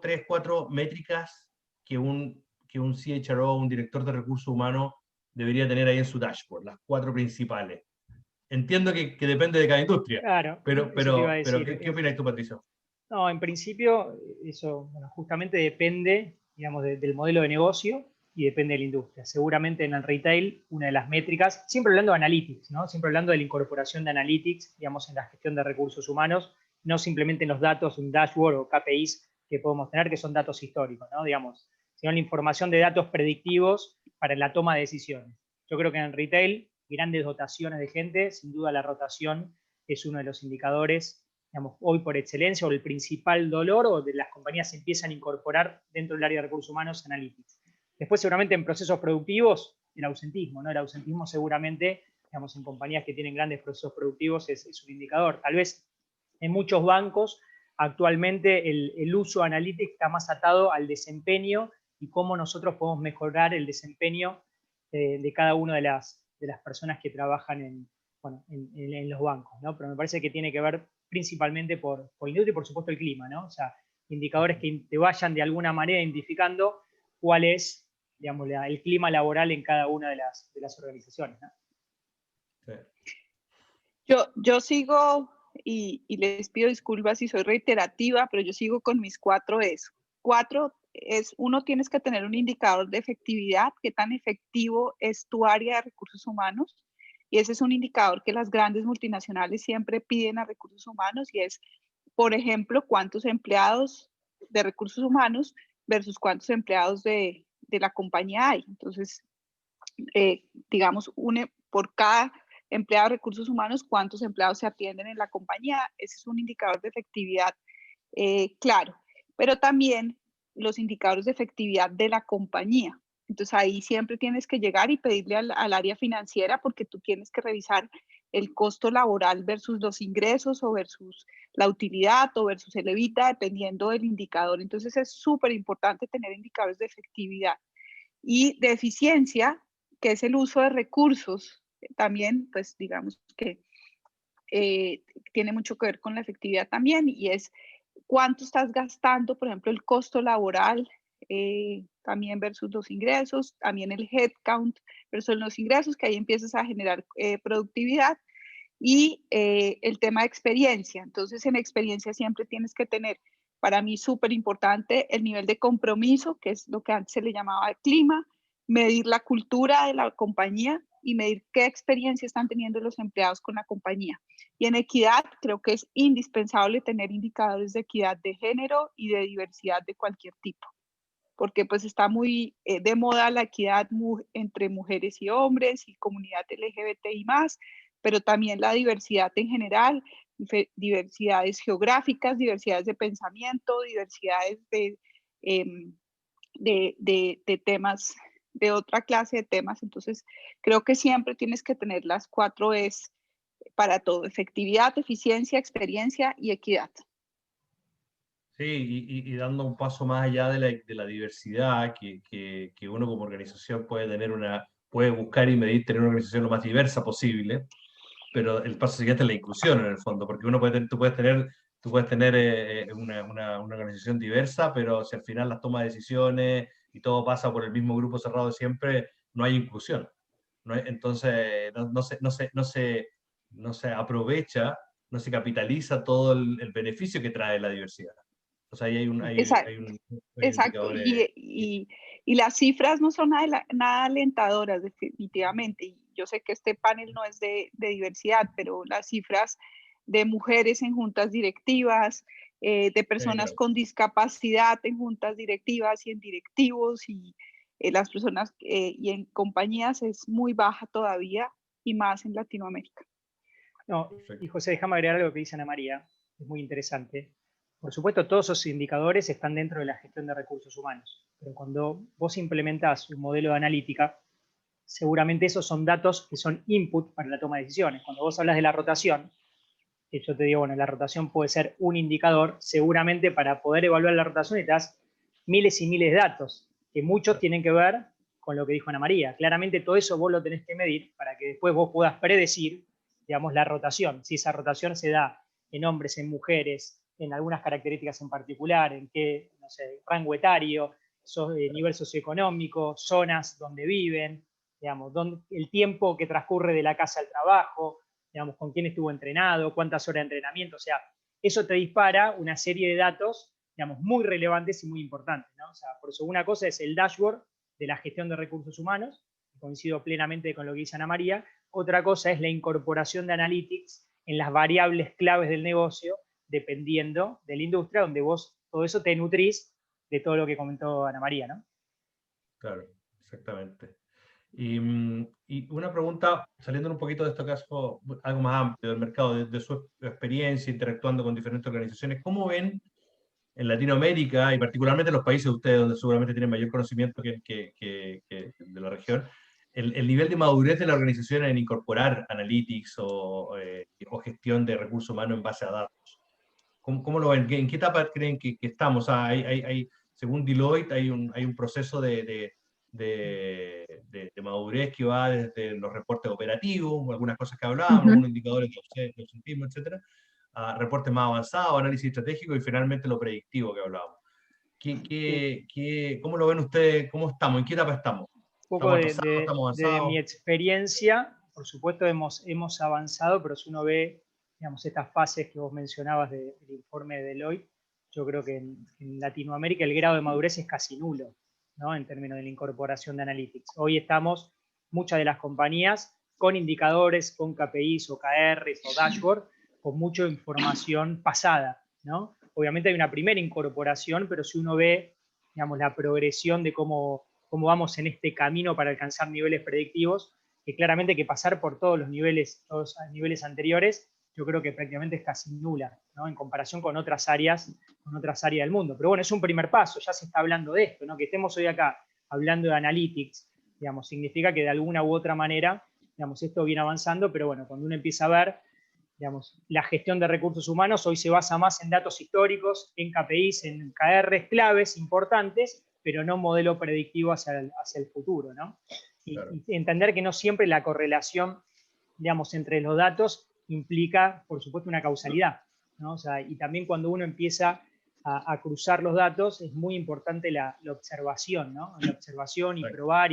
métricas que un CHRO, un director de recursos humanos, debería tener ahí en su dashboard, las 4 principales. Entiendo que depende de cada industria, Claro, pero eso te iba a decir. ¿qué opinas tú, Patricio? No, en principio, eso bueno, justamente depende, digamos, del modelo de negocio y depende de la industria. Seguramente en el retail, una de las métricas, siempre hablando de analytics, ¿no? Siempre hablando de la incorporación de analytics, digamos, en la gestión de recursos humanos, no simplemente en los datos, un dashboard o KPIs que podemos tener, que son datos históricos, ¿no? Digamos, sino la información de datos predictivos para la toma de decisiones. Yo creo que en el retail, grandes dotaciones de gente, sin duda la rotación es uno de los indicadores, digamos, hoy por excelencia, o el principal dolor, o de las compañías empiezan a incorporar dentro del área de recursos humanos analytics. Después, seguramente en procesos productivos, el ausentismo, ¿no? El ausentismo seguramente, digamos, en compañías que tienen grandes procesos productivos es un indicador. Tal vez en muchos bancos actualmente el uso de analytics está más atado al desempeño y cómo nosotros podemos mejorar el desempeño de cada una de las personas que trabajan en los bancos, ¿no? Pero me parece que tiene que ver principalmente por industria y por supuesto el clima, ¿no? O sea, indicadores que te vayan de alguna manera identificando cuál es, digamos, el clima laboral en cada una de las organizaciones, ¿no? Sí. Yo sigo, y les pido disculpas si soy reiterativa, pero yo sigo con mis 4 es. 4 es, uno, tienes que tener un indicador de efectividad, qué tan efectivo es tu área de recursos humanos. Y ese es un indicador que las grandes multinacionales siempre piden a recursos humanos y es, por ejemplo, cuántos empleados de recursos humanos versus cuántos empleados de la compañía hay. Entonces, digamos, por cada empleado de recursos humanos, cuántos empleados se atienden en la compañía. Ese es un indicador de efectividad claro. Pero también los indicadores de efectividad de la compañía. Entonces ahí siempre tienes que llegar y pedirle al área financiera porque tú tienes que revisar el costo laboral versus los ingresos o versus la utilidad o versus el evita, dependiendo del indicador. Entonces es súper importante tener indicadores de efectividad y de eficiencia, que es el uso de recursos. También, pues digamos que tiene mucho que ver con la efectividad también, y es cuánto estás gastando, por ejemplo, el costo laboral también versus los ingresos, también el headcount versus los ingresos, que ahí empiezas a generar productividad, y el tema de experiencia. Entonces, en experiencia siempre tienes que tener, para mí súper importante, el nivel de compromiso, que es lo que antes se le llamaba el clima, medir la cultura de la compañía y medir qué experiencia están teniendo los empleados con la compañía. Y en equidad, creo que es indispensable tener indicadores de equidad de género y de diversidad de cualquier tipo, porque pues está muy de moda la equidad entre mujeres y hombres y comunidad LGBTI más, pero también la diversidad en general, diversidades geográficas, diversidades de pensamiento, diversidades de temas, de otra clase de temas. Entonces, creo que siempre tienes que tener las 4 Es para todo: efectividad, eficiencia, experiencia y equidad. Sí, y dando un paso más allá de la diversidad, que uno como organización puede tener puede buscar y medir tener una organización lo más diversa posible, pero el paso siguiente es la inclusión en el fondo, porque tú puedes tener una organización diversa, pero si al final las tomas de decisiones y todo pasa por el mismo grupo cerrado de siempre, no hay inclusión. Entonces, no se aprovecha, no se capitaliza todo el beneficio que trae la diversidad. O sea, ahí Exacto. hay Exacto, indicadores. y las cifras no son nada alentadoras, definitivamente. Y yo sé que este panel no es de diversidad, pero las cifras de mujeres en juntas directivas, de personas Claro. con discapacidad en juntas directivas y en directivos, y las personas y en compañías es muy baja todavía, y más en Latinoamérica. No, y Perfecto. José, déjame agregar algo que dice Ana María, es muy interesante. Por supuesto, todos esos indicadores están dentro de la gestión de recursos humanos, pero cuando vos implementás un modelo de analítica, seguramente esos son datos que son input para la toma de decisiones. Cuando vos hablas de la rotación, que yo te digo, bueno, la rotación puede ser un indicador, seguramente para poder evaluar la rotación necesitas miles y miles de datos, que muchos tienen que ver con lo que dijo Ana María. Claramente todo eso vos lo tenés que medir para que después vos puedas predecir, digamos, la rotación. Si esa rotación se da en hombres, en mujeres, en algunas características en particular, en qué, no sé, rango etario, nivel socioeconómico, zonas donde viven, digamos, el tiempo que transcurre de la casa al trabajo, digamos, con quién estuvo entrenado, cuántas horas de entrenamiento, o sea, eso te dispara una serie de datos, digamos, muy relevantes y muy importantes, ¿no? O sea, por eso una cosa es el dashboard de la gestión de recursos humanos, coincido plenamente con lo que dice Ana María, otra cosa es la incorporación de analytics en las variables claves del negocio, dependiendo de la industria, donde vos todo eso te nutrís de todo lo que comentó Ana María, ¿no? Claro, exactamente. Y una pregunta, saliendo un poquito de este caso, algo más amplio del mercado, de su experiencia interactuando con diferentes organizaciones, ¿cómo ven en Latinoamérica y particularmente en los países de ustedes, donde seguramente tienen mayor conocimiento que de la región, el nivel de madurez de la organización en incorporar analytics o gestión de recursos humanos en base a datos? ¿Cómo lo ven? ¿En qué etapa creen que estamos? O sea, según Deloitte, hay un proceso de madurez que va desde los reportes operativos, algunas cosas que hablábamos, algunos indicadores de ausentismo, etcétera, a reportes más avanzados, análisis estratégico y finalmente lo predictivo que hablábamos. Sí. ¿Cómo lo ven ustedes? ¿Cómo estamos? ¿En qué etapa estamos? Un poco ¿Estamos atrasados? ¿Estamos de mi avanzados? experiencia, por supuesto hemos avanzado, pero si uno ve, digamos, estas fases que vos mencionabas del informe de Deloitte, yo creo que en Latinoamérica el grado de madurez es casi nulo, ¿no? En términos de la incorporación de analytics. Hoy estamos, muchas de las compañías, con indicadores, con KPIs o KRs o dashboard, con mucha información pasada, ¿no? Obviamente hay una primera incorporación, pero si uno ve, digamos, la progresión de cómo vamos en este camino para alcanzar niveles predictivos, que claramente hay que pasar por todos los niveles anteriores, yo creo que prácticamente es casi nula, ¿no? En comparación con otras áreas del mundo. Pero bueno, es un primer paso, ya se está hablando de esto, ¿no? Que estemos hoy acá hablando de analytics, digamos, significa que de alguna u otra manera digamos, esto viene avanzando, pero bueno, cuando uno empieza a ver, digamos, la gestión de recursos humanos hoy se basa más en datos históricos, en KPIs, en KRs claves importantes, pero no modelo predictivo hacia el futuro, ¿no? Claro. Y entender que no siempre la correlación, digamos, entre los datos implica, por supuesto, una causalidad, ¿no? O sea, y también cuando uno empieza a cruzar los datos, es muy importante la observación, ¿no? La observación y probar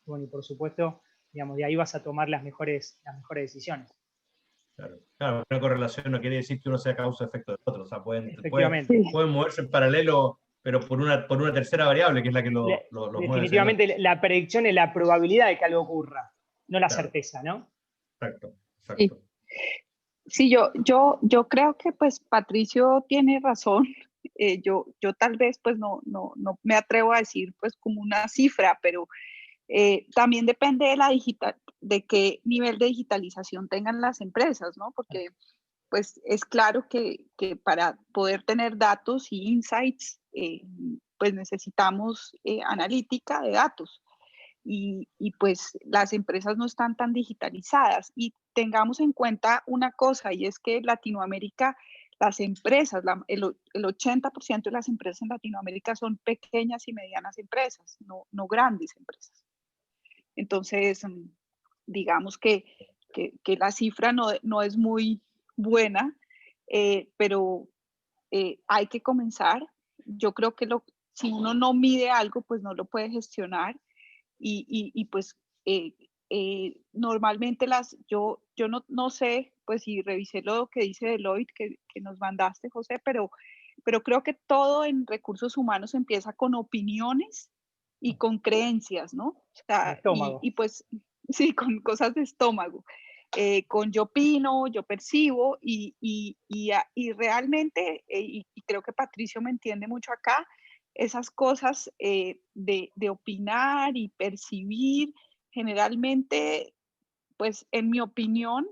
bueno, y por supuesto, digamos, de ahí vas a tomar las mejores decisiones. Claro. Claro, una correlación no quiere decir que uno sea causa-efecto del otro, o sea, pueden Efectivamente. moverse en paralelo, pero por una tercera variable, que es la que los mueve. Definitivamente la predicción es la probabilidad de que algo ocurra, no la certeza, ¿no? Exacto, Sí. exacto. Sí, yo creo que pues Patricio tiene razón. Yo tal vez pues no me atrevo a decir pues como una cifra, pero también depende de qué nivel de digitalización tengan las empresas, ¿no? Porque pues es claro que para poder tener datos y insights, pues necesitamos analítica de datos. Y pues las empresas no están tan digitalizadas. Y tengamos en cuenta una cosa, y es que Latinoamérica, las empresas, el 80% de las empresas en Latinoamérica son pequeñas y medianas empresas, no grandes empresas. Entonces, digamos que la cifra no es muy buena, pero hay que comenzar. Yo creo que si uno no mide algo, pues no lo puede gestionar. Y pues normalmente yo no sé, pues si revisé lo que dice Deloitte que nos mandaste, José, pero creo que todo en recursos humanos empieza con opiniones y con creencias, ¿no? O sea, estómago. y pues sí, con cosas de estómago. Con yo opino, yo percibo y realmente, y creo que Patricio me entiende mucho acá, esas cosas de opinar y percibir, generalmente, pues en mi opinión,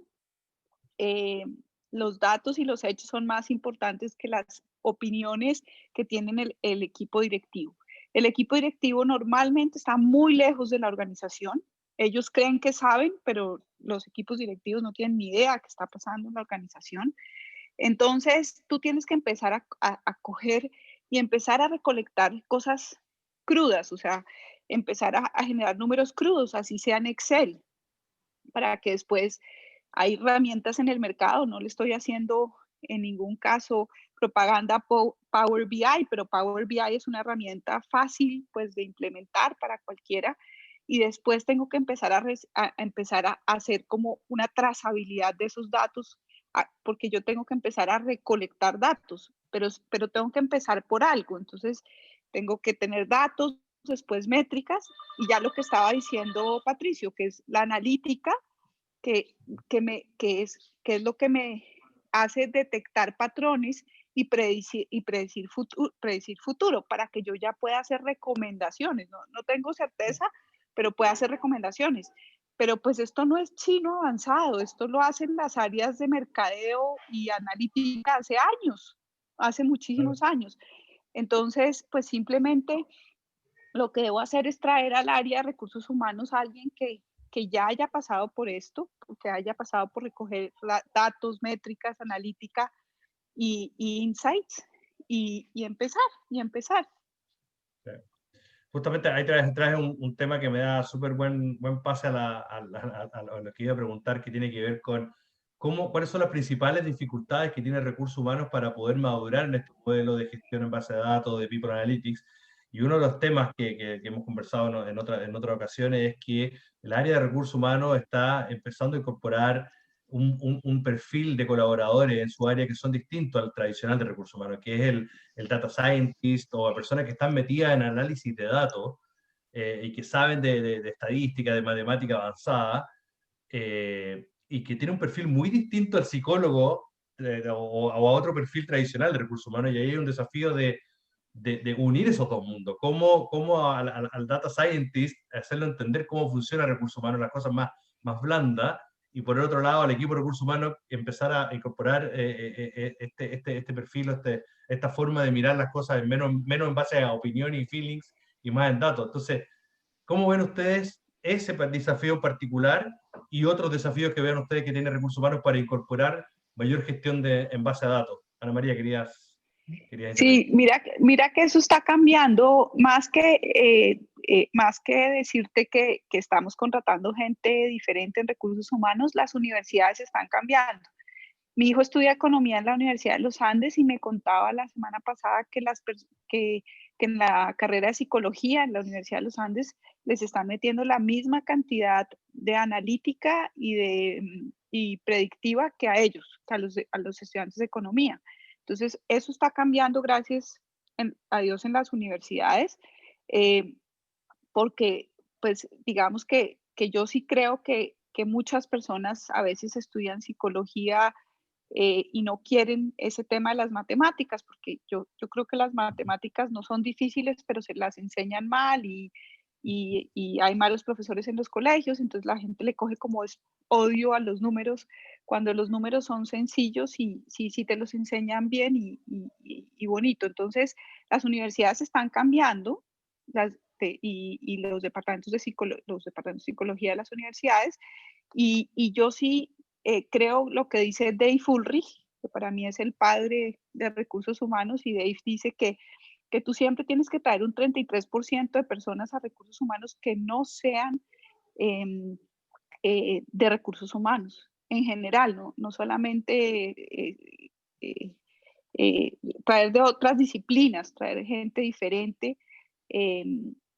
los datos y los hechos son más importantes que las opiniones que tienen el equipo directivo. El equipo directivo normalmente está muy lejos de la organización. Ellos creen que saben, pero los equipos directivos no tienen ni idea qué está pasando en la organización. Entonces, tú tienes que empezar a coger y empezar a recolectar cosas crudas, o sea, empezar a generar números crudos, así sea en Excel, para que después hay herramientas en el mercado, no le estoy haciendo en ningún caso propaganda Power BI, pero Power BI es una herramienta fácil pues de implementar para cualquiera y después tengo que empezar a hacer como una trazabilidad de esos datos porque yo tengo que empezar a recolectar datos, pero tengo que empezar por algo, entonces tengo que tener datos, después métricas y ya lo que estaba diciendo Patricio, que es la analítica, que es lo que me hace detectar patrones y predecir futuro para que yo ya pueda hacer recomendaciones. No tengo certeza, pero puedo hacer recomendaciones. Pero pues esto no es chino avanzado, esto lo hacen las áreas de mercadeo y analítica hace muchísimos años. Entonces, pues simplemente lo que debo hacer es traer al área de recursos humanos a alguien que ya haya pasado por esto, que haya pasado por recoger datos, métricas, analítica y insights y empezar. Justamente ahí traes un tema que me da súper buen pase a lo que iba a preguntar, que tiene que ver con cuáles son las principales dificultades que tiene recursos humanos para poder madurar en este modelo de gestión en base de datos, de People Analytics. Y uno de los temas que hemos conversado en otras ocasiones es que el área de recursos humanos está empezando a incorporar un perfil de colaboradores en su área que son distintos al tradicional de recursos humanos, que es el data scientist o a personas que están metidas en análisis de datos y que saben de estadística, de matemática avanzada, y que tiene un perfil muy distinto al psicólogo o a otro perfil tradicional de recursos humanos, y ahí hay un desafío de unir esos dos mundos, cómo al data scientist hacerlo entender cómo funciona el recurso humano, las cosas más blandas, y por el otro lado al equipo de recursos humanos empezar a incorporar este perfil, esta forma de mirar las cosas menos en base a opinión y feelings y más en datos. Entonces, ¿cómo ven ustedes ese desafío particular y otros desafíos que vean ustedes que tiene recursos humanos para incorporar mayor gestión en base a datos. Ana María, querías intervenir. Sí, mira que eso está cambiando, más que decirte que estamos contratando gente diferente en recursos humanos, las universidades están cambiando. Mi hijo estudia economía en la Universidad de los Andes y me contaba la semana pasada que en la carrera de psicología en la Universidad de los Andes les están metiendo la misma cantidad de analítica y predictiva que a ellos, que a los estudiantes de economía. Entonces, eso está cambiando gracias a Dios en las universidades, porque, pues, digamos que yo sí creo que muchas personas a veces estudian psicología y no quieren ese tema de las matemáticas, porque yo creo que las matemáticas no son difíciles, pero se las enseñan mal y hay malos profesores en los colegios, entonces la gente le coge como odio a los números, cuando los números son sencillos y sí te los enseñan bien y bonito. Entonces, las universidades están cambiando y los departamentos los departamentos de psicología de las universidades, y yo sí creo lo que dice Dave Ulrich, que para mí es el padre de recursos humanos, y Dave dice que tú siempre tienes que traer un 33% de personas a recursos humanos que no sean de recursos humanos en general, no solamente traer de otras disciplinas, traer gente diferente. eh,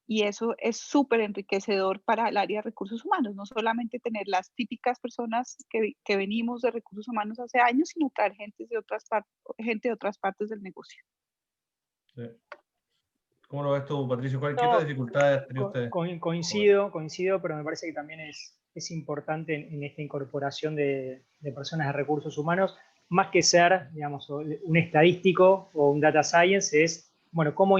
y eso es súper enriquecedor para el área de recursos humanos, no solamente tener las típicas personas que venimos de recursos humanos hace años, sino traer gente de otras partes del negocio. Sí. ¿Cómo lo ves tú, Patricio? ¿Qué No, dificultades ha tenido usted? coincido, pero me parece que también es importante en esta incorporación de personas de recursos humanos, más que ser, digamos, un estadístico o un data science, es, bueno, cómo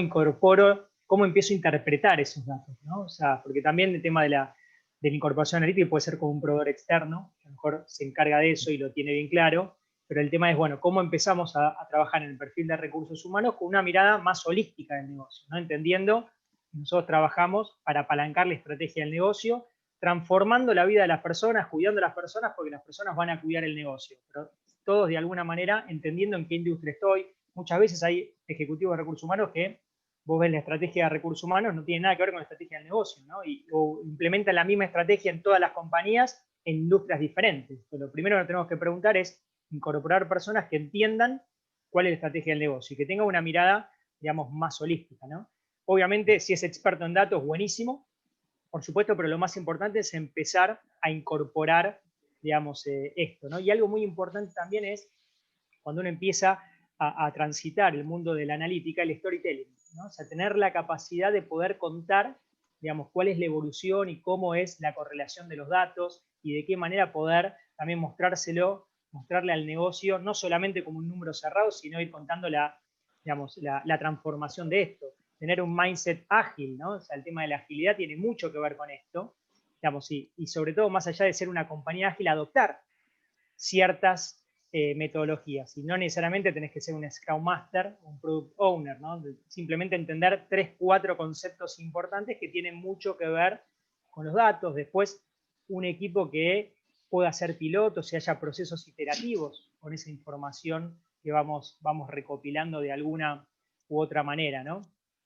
empiezo a interpretar esos datos, ¿no? O sea, porque también el tema de la incorporación analítica puede ser como un proveedor externo, que a lo mejor se encarga de eso y lo tiene bien claro, pero el tema es, bueno, cómo empezamos a trabajar en el perfil de recursos humanos con una mirada más holística del negocio, ¿no? Entendiendo que nosotros trabajamos para apalancar la estrategia del negocio, transformando la vida de las personas, cuidando a las personas, porque las personas van a cuidar el negocio, pero todos de alguna manera entendiendo en qué industria estoy. Muchas veces hay ejecutivos de recursos humanos que vos ves la estrategia de recursos humanos, no tiene nada que ver con la estrategia del negocio, ¿no? O implementan la misma estrategia en todas las compañías en industrias diferentes. Pero lo primero que tenemos que preguntar es incorporar personas que entiendan cuál es la estrategia del negocio y que tengan una mirada, digamos, más holística, ¿no? Obviamente, si es experto en datos, buenísimo, por supuesto, pero lo más importante es empezar a incorporar, digamos, esto, ¿no? Y algo muy importante también es cuando uno empieza a transitar el mundo de la analítica, el storytelling, ¿no? O sea, tener la capacidad de poder contar, digamos, cuál es la evolución y cómo es la correlación de los datos y de qué manera poder también mostrarle al negocio, no solamente como un número cerrado, sino ir contando digamos, la transformación de esto. Tener un mindset ágil, ¿no? O sea, el tema de la agilidad tiene mucho que ver con esto, digamos, y sobre todo, más allá de ser una compañía ágil, adoptar ciertas metodologías. Y no necesariamente tenés que ser un Scrum Master, un Product Owner, ¿no? Simplemente entender 3, 4 conceptos importantes que tienen mucho que ver con los datos. Después, un equipo que pueda ser pilotos y haya procesos iterativos con esa información que vamos recopilando de alguna u otra manera, ¿no?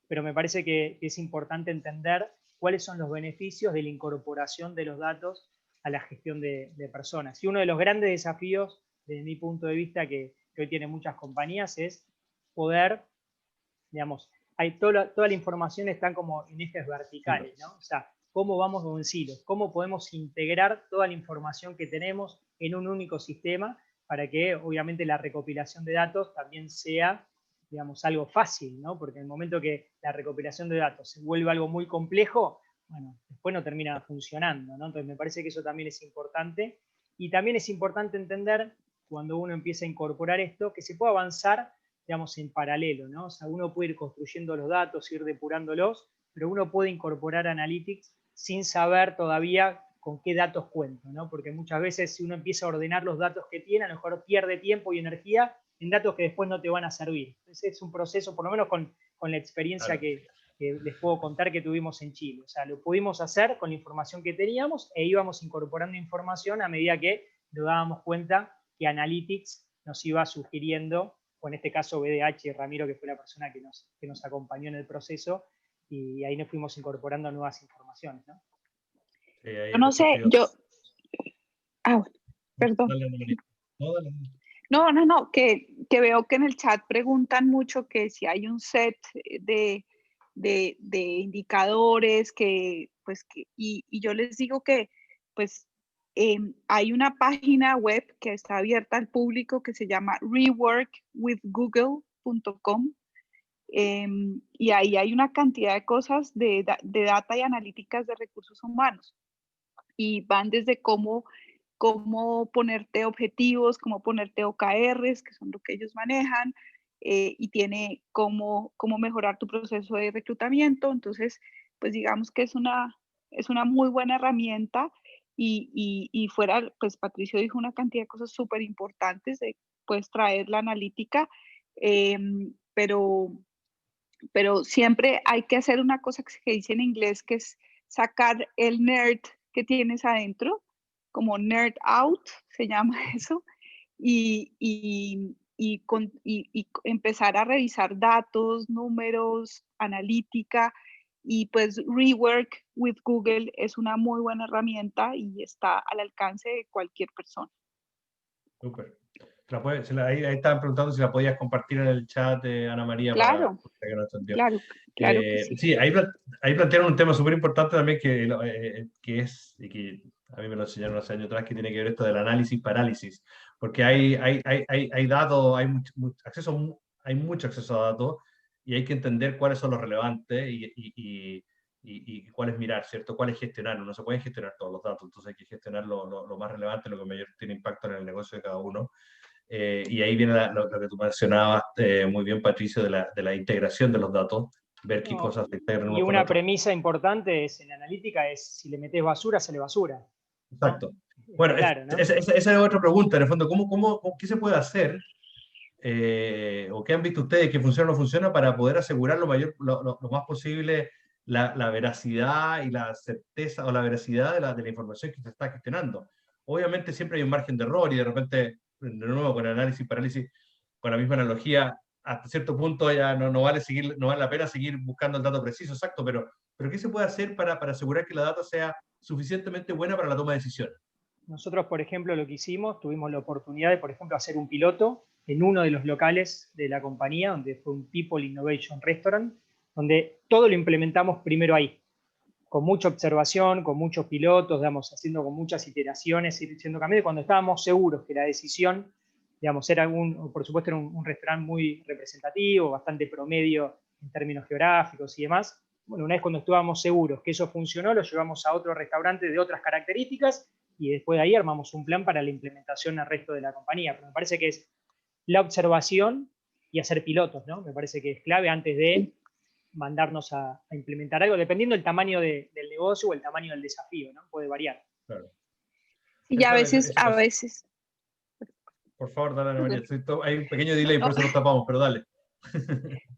Pero me parece que es importante entender cuáles son los beneficios de la incorporación de los datos a la gestión de personas. Y uno de los grandes desafíos, desde mi punto de vista, que hoy tienen muchas compañías, es poder, digamos, toda la información está como en ejes verticales, ¿no? O sea, cómo vamos con silos, cómo podemos integrar toda la información que tenemos en un único sistema para que, obviamente, la recopilación de datos también sea, digamos, algo fácil, ¿no? Porque en el momento que la recopilación de datos se vuelve algo muy complejo, bueno, después no termina funcionando, ¿no? Entonces me parece que eso también es importante. Y también es importante entender, cuando uno empieza a incorporar esto, que se puede avanzar, digamos, en paralelo, ¿no? O sea, uno puede ir construyendo los datos, ir depurándolos, pero uno puede incorporar Analytics sin saber todavía con qué datos cuento, ¿no? Porque muchas veces si uno empieza a ordenar los datos que tiene, a lo mejor pierde tiempo y energía en datos que después no te van a servir. Entonces es un proceso, por lo menos con la experiencia que que les puedo contar que tuvimos en Chile. O sea, lo pudimos hacer con la información que teníamos e íbamos incorporando información a medida que nos dábamos cuenta que Analytics nos iba sugiriendo, o en este caso BDH y Ramiro, que fue la persona que nos acompañó en el proceso, y ahí nos fuimos incorporando nuevas informaciones, ¿no? Sí, ahí Yo no sé, bueno, perdón. Dale, María. No, dale. No, que veo que en el chat preguntan mucho que si hay un set de indicadores y yo les digo que pues hay una página web que está abierta al público que se llama reworkwithgoogle.com y ahí hay una cantidad de cosas de data y analíticas de recursos humanos y van desde cómo ponerte objetivos, cómo ponerte OKRs, que son lo que ellos manejan, y tiene cómo mejorar tu proceso de reclutamiento. Entonces, pues digamos que es una muy buena herramienta y fuera, pues Patricio dijo una cantidad de cosas súper importantes, puedes traer la analítica, pero siempre hay que hacer una cosa que se dice en inglés, que es sacar el nerd que tienes adentro, como nerd out, se llama eso, y empezar a revisar datos, números, analítica, y pues Rework with Google es una muy buena herramienta y está al alcance de cualquier persona. Súper. Ahí estaban preguntando si la podías compartir en el chat de Ana María. Claro, para que no entendió. claro que sí. Sí, ahí plantearon un tema súper importante también que es, y que a mí me lo enseñaron hace años atrás, que tiene que ver esto del análisis parálisis, porque hay datos, hay mucho acceso a datos y hay que entender cuáles son los relevantes y cuáles mirar, ¿cierto? Cuáles gestionar. No se pueden gestionar todos los datos, entonces hay que gestionar lo más relevante, lo que mayor tiene impacto en el negocio de cada uno. Y ahí viene lo que tú mencionabas muy bien, Patricio, de la integración de los datos, ver qué cosas se integran Y unos con una otros. premisa importante en la analítica es, si le metes basura, sale basura. Exacto. ¿No? Bueno, Claro, ¿no? esa es otra pregunta, en el fondo, ¿qué se puede hacer o qué han visto ustedes que funciona o no funciona para poder asegurar lo más posible la veracidad y la certeza o la veracidad de la información que se está gestionando? Obviamente siempre hay un margen de error y de repente, de nuevo, con análisis, parálisis, con la misma analogía, hasta cierto punto ya no vale la pena seguir buscando el dato preciso, exacto, pero ¿qué se puede hacer para asegurar que la data sea suficientemente buena para la toma de decisiones? Nosotros, por ejemplo, lo que hicimos, tuvimos la oportunidad de, por ejemplo, hacer un piloto en uno de los locales de la compañía, donde fue un People Innovation Restaurant, donde todo lo implementamos primero ahí, con mucha observación, con muchos pilotos, digamos, haciendo con muchas iteraciones, ir haciendo cambios, cuando estábamos seguros que la decisión, digamos, por supuesto era un restaurante muy representativo, bastante promedio en términos geográficos y demás. Bueno, una vez cuando estábamos seguros que eso funcionó, lo llevamos a otro restaurante de otras características y después de ahí armamos un plan para la implementación al resto de la compañía. Pero me parece que es la observación y hacer pilotos, ¿no? Me parece que es clave antes de mandarnos a implementar algo, dependiendo del tamaño del negocio o el tamaño del desafío, ¿no? Puede variar. Claro. Y a veces, Por favor, dale, Ana María. Hay un pequeño delay, por eso nos tapamos, pero dale.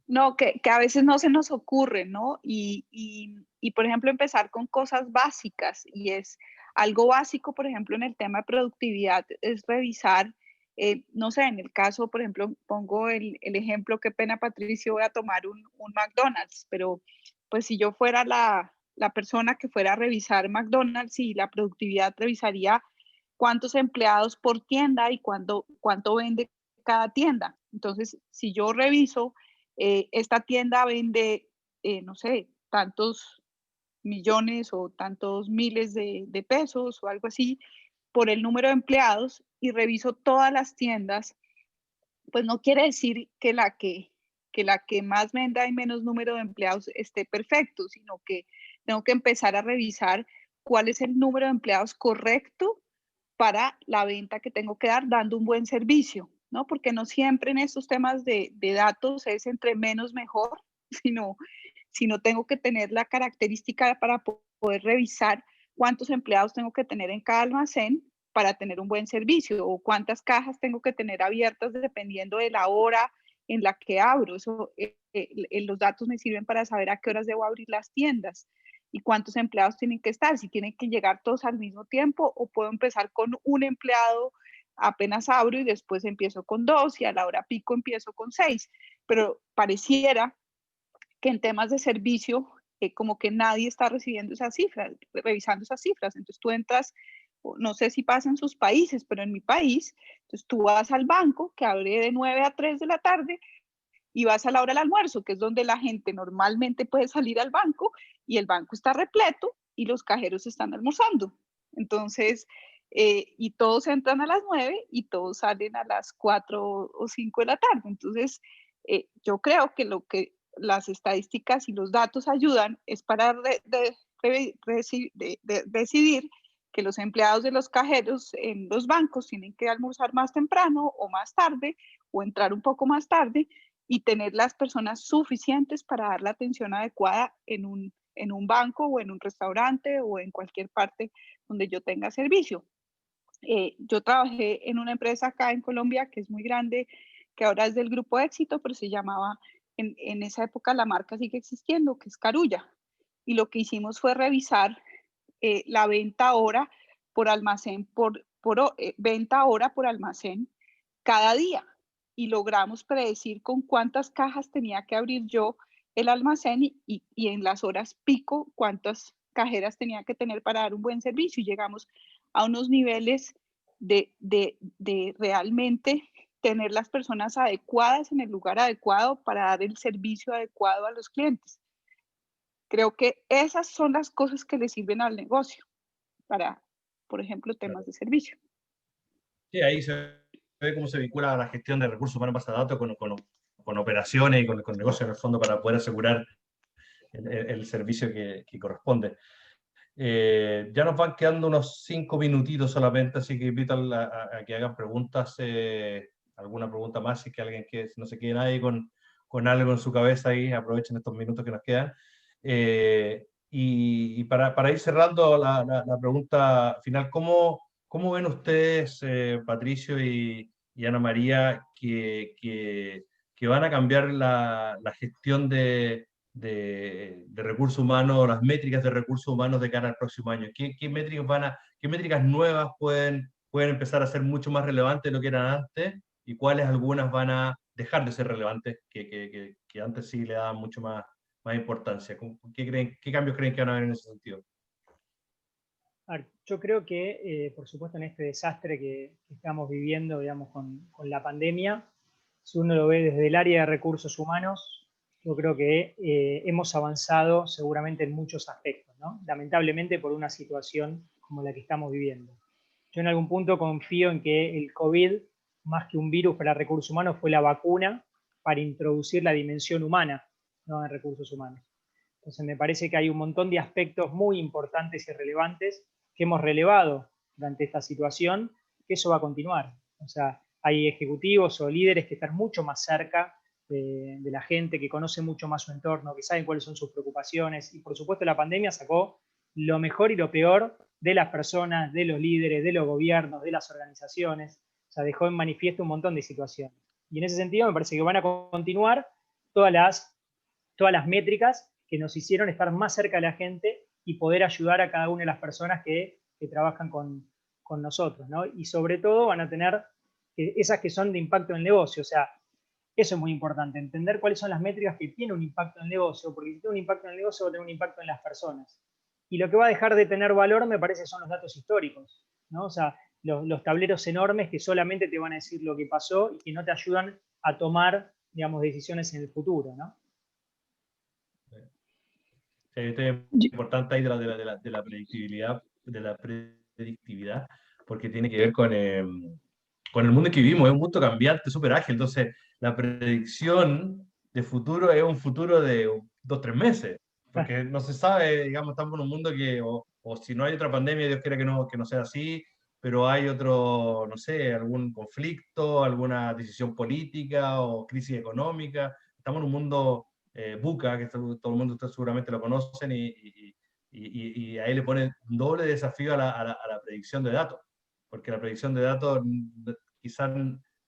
No, que a veces no se nos ocurre, ¿no? Y, por ejemplo, empezar con cosas básicas, y es algo básico, por ejemplo, en el tema de productividad, es revisar, no sé, en el caso, por ejemplo, pongo el ejemplo, qué pena, Patricio, voy a tomar un McDonald's, pero pues si yo fuera la persona que fuera a revisar McDonald's y la productividad, revisaría cuántos empleados por tienda y cuánto vende cada tienda. Entonces, si yo reviso, esta tienda vende, no sé, tantos millones o tantos miles de pesos o algo así por el número de empleados y reviso todas las tiendas, pues no quiere decir que la que más venda y menos número de empleados esté perfecto, sino que tengo que empezar a revisar cuál es el número de empleados correcto para la venta que tengo que dar dando un buen servicio, ¿no? Porque no siempre en estos temas de datos es entre menos mejor, sino tengo que tener la característica para poder revisar cuántos empleados tengo que tener en cada almacén para tener un buen servicio o cuántas cajas tengo que tener abiertas dependiendo de la hora en la que abro. Los datos me sirven para saber a qué horas debo abrir las tiendas y cuántos empleados tienen que estar, si tienen que llegar todos al mismo tiempo o puedo empezar con un empleado, apenas abro y después empiezo con 2 y a la hora pico empiezo con 6. Pero pareciera que en temas de servicio, como que nadie está recibiendo esas cifras, revisando esas cifras. Entonces tú entras, no sé si pasa en sus países, pero en mi país, entonces tú vas al banco que abre de 9 a 3 de la tarde y vas a la hora del almuerzo, que es donde la gente normalmente puede salir al banco y el banco está repleto y los cajeros están almorzando. Entonces, y todos entran a las 9 y todos salen a las 4 o 5 de la tarde. Entonces, yo creo que lo que las estadísticas y los datos ayudan es para decidir que los empleados de los cajeros en los bancos tienen que almorzar más temprano o más tarde o entrar un poco más tarde y tener las personas suficientes para dar la atención adecuada en un banco o en un restaurante o en cualquier parte donde yo tenga servicio. Yo trabajé en una empresa acá en Colombia que es muy grande, que ahora es del Grupo Éxito, pero se llamaba, en esa época la marca sigue existiendo, que es Carulla. Y lo que hicimos fue revisar la venta hora por almacén, venta hora por almacén cada día. Y logramos predecir con cuántas cajas tenía que abrir yo el almacén y en las horas pico cuántas cajeras tenía que tener para dar un buen servicio. Y llegamos a unos niveles de realmente tener las personas adecuadas en el lugar adecuado para dar el servicio adecuado a los clientes. Creo que esas son las cosas que le sirven al negocio para, por ejemplo, temas de servicio. Sí, ahí se ve cómo se vincula la gestión de recursos humanos base de datos con operaciones y con negocios en el fondo para poder asegurar el servicio que corresponde. Ya nos van quedando unos 5 minutitos solamente, así que invito a que hagan preguntas, alguna pregunta más, si es que alguien que no se quede nadie con algo en su cabeza ahí, aprovechen estos minutos que nos quedan. Y para ir cerrando la pregunta final, ¿cómo ven ustedes, Patricio y Ana María, que van a cambiar la gestión de recursos humanos, las métricas de recursos humanos de cara al próximo año? ¿Qué métricas nuevas pueden empezar a ser mucho más relevantes de lo que eran antes? ¿Y cuáles algunas van a dejar de ser relevantes, que antes sí le daban mucho más importancia? ¿Qué cambios creen que van a haber en ese sentido? Yo creo que, por supuesto, en este desastre que estamos viviendo, digamos, con la pandemia, si uno lo ve desde el área de recursos humanos, yo creo que hemos avanzado seguramente en muchos aspectos, ¿no? Lamentablemente por una situación como la que estamos viviendo. Yo en algún punto confío en que el COVID, más que un virus para recursos humanos, fue la vacuna para introducir la dimensión humana, ¿no?, en recursos humanos. Entonces me parece que hay un montón de aspectos muy importantes y relevantes que hemos relevado durante esta situación, que eso va a continuar. O sea, hay ejecutivos o líderes que están mucho más cerca de la gente, que conocen mucho más su entorno, que saben cuáles son sus preocupaciones. Y por supuesto la pandemia sacó lo mejor y lo peor de las personas, de los líderes, de los gobiernos, de las organizaciones. O sea, dejó en manifiesto un montón de situaciones. Y en ese sentido me parece que van a continuar todas las métricas que nos hicieron estar más cerca de la gente y poder ayudar a cada una de las personas que trabajan con nosotros, ¿no? Y sobre todo van a tener esas que son de impacto en el negocio. O sea, eso es muy importante, entender cuáles son las métricas que tienen un impacto en el negocio, porque si tiene un impacto en el negocio va a tener un impacto en las personas. Y lo que va a dejar de tener valor, me parece, son los datos históricos, ¿no? O sea, los tableros enormes que solamente te van a decir lo que pasó y que no te ayudan a tomar, digamos, decisiones en el futuro, ¿no? Sí, esto es importante ahí de la predictividad, porque tiene que ver con el mundo que vivimos. Es un mundo cambiante, súper ágil. Entonces, la predicción de futuro es un futuro de 2 o 3 meses, porque no se sabe, digamos, estamos en un mundo que, o si no hay otra pandemia, Dios quiera que no sea así, pero hay otro, no sé, algún conflicto, alguna decisión política o crisis económica. Estamos en un mundo VUCA, que todo el mundo ustedes seguramente lo conocen, y ahí le ponen un doble desafío a la predicción de datos, porque la predicción de datos quizás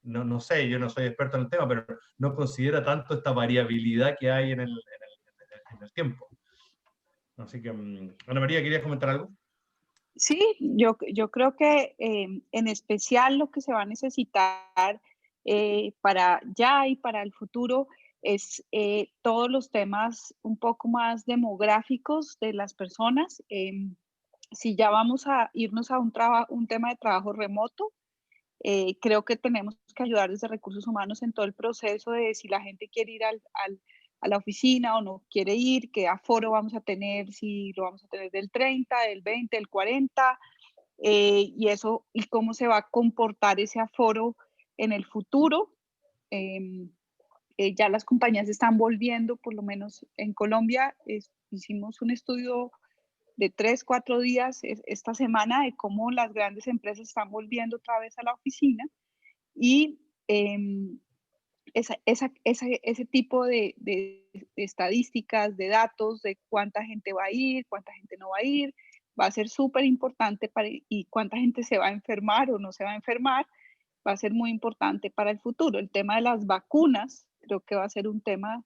no sé, yo no soy experto en el tema, pero no considera tanto esta variabilidad que hay en el tiempo. Así que, Ana María, ¿querías comentar algo? Sí, yo creo que en especial lo que se va a necesitar para ya y para el futuro es todos los temas un poco más demográficos de las personas. Si ya vamos a irnos a un tema de trabajo remoto, creo que tenemos que ayudar desde recursos humanos en todo el proceso de si la gente quiere ir a la oficina o no quiere ir, qué aforo vamos a tener, si lo vamos a tener del 30, del 20, del 40, y eso, y cómo se va a comportar ese aforo en el futuro. Em, ya las compañías están volviendo, por lo menos en Colombia, hicimos un estudio de 3, 4 días esta semana de cómo las grandes empresas están volviendo otra vez a la oficina y ese tipo de estadísticas, de datos, de cuánta gente va a ir, cuánta gente no va a ir, va a ser súper importante y cuánta gente se va a enfermar o no se va a enfermar, va a ser muy importante para el futuro. El tema de las vacunas creo que va a ser un tema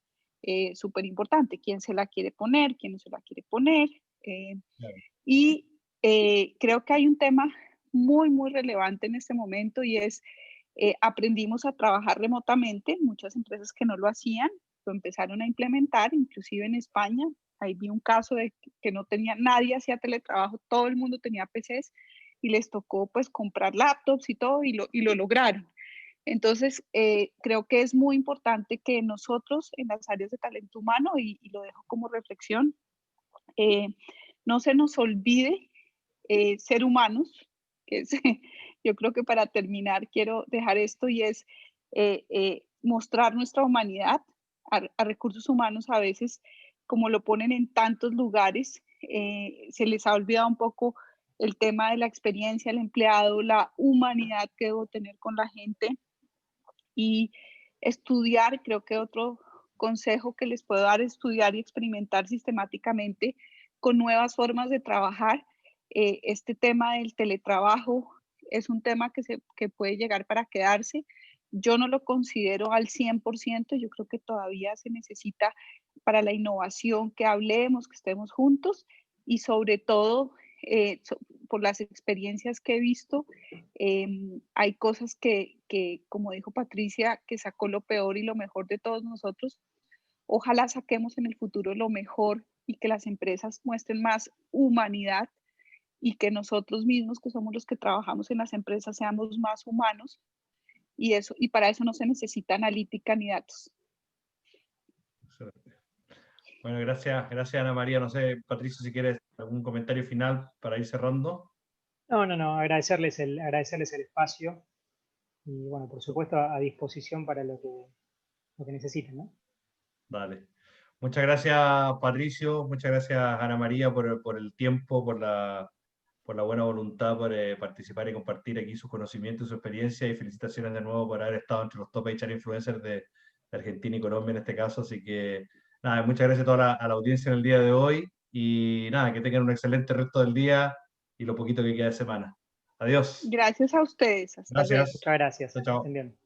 súper importante. ¿Quién se la quiere poner? ¿Quién no se la quiere poner? Claro. Y creo que hay un tema muy, muy relevante en este momento y es aprendimos a trabajar remotamente, muchas empresas que no lo hacían, lo empezaron a implementar, inclusive en España. Ahí vi un caso de que no tenía, nadie hacía teletrabajo, todo el mundo tenía PCs y les tocó pues comprar laptops y todo y lo lograron. Entonces, creo que es muy importante que nosotros en las áreas de talento humano, y lo dejo como reflexión, no se nos olvide ser humanos, que es, yo creo que para terminar quiero dejar esto y es mostrar nuestra humanidad a recursos humanos a veces, como lo ponen en tantos lugares, se les ha olvidado un poco el tema de la experiencia del empleado, la humanidad que debo tener con la gente y estudiar, creo que otro consejo que les puedo dar es estudiar y experimentar sistemáticamente con nuevas formas de trabajar. Este tema del teletrabajo es un tema que puede llegar para quedarse. Yo no lo considero al 100%, yo creo que todavía se necesita para la innovación que hablemos, que estemos juntos y sobre todo por las experiencias que he visto, hay cosas que, como dijo Patricia, que sacó lo peor y lo mejor de todos nosotros. Ojalá saquemos en el futuro lo mejor y que las empresas muestren más humanidad y que nosotros mismos, que somos los que trabajamos en las empresas, seamos más humanos y para eso no se necesita analítica ni datos. Excelente. Bueno, gracias Ana María. No sé, Patricio, si quieres algún comentario final para ir cerrando. No, agradecerles el espacio y bueno, por supuesto a disposición para lo que necesiten, ¿no? Dale. Muchas gracias, Patricio. Muchas gracias, Ana María, por el tiempo, por la buena voluntad, por participar y compartir aquí sus conocimientos y su experiencia. Y felicitaciones de nuevo por haber estado entre los top HR influencers de Argentina y Colombia en este caso. Así que, nada, muchas gracias a toda a la audiencia en el día de hoy. Y nada, que tengan un excelente resto del día y lo poquito que queda de semana. Adiós. Gracias a ustedes. Hasta luego. Gracias. Muchas gracias. Chao, chao. Estén bien.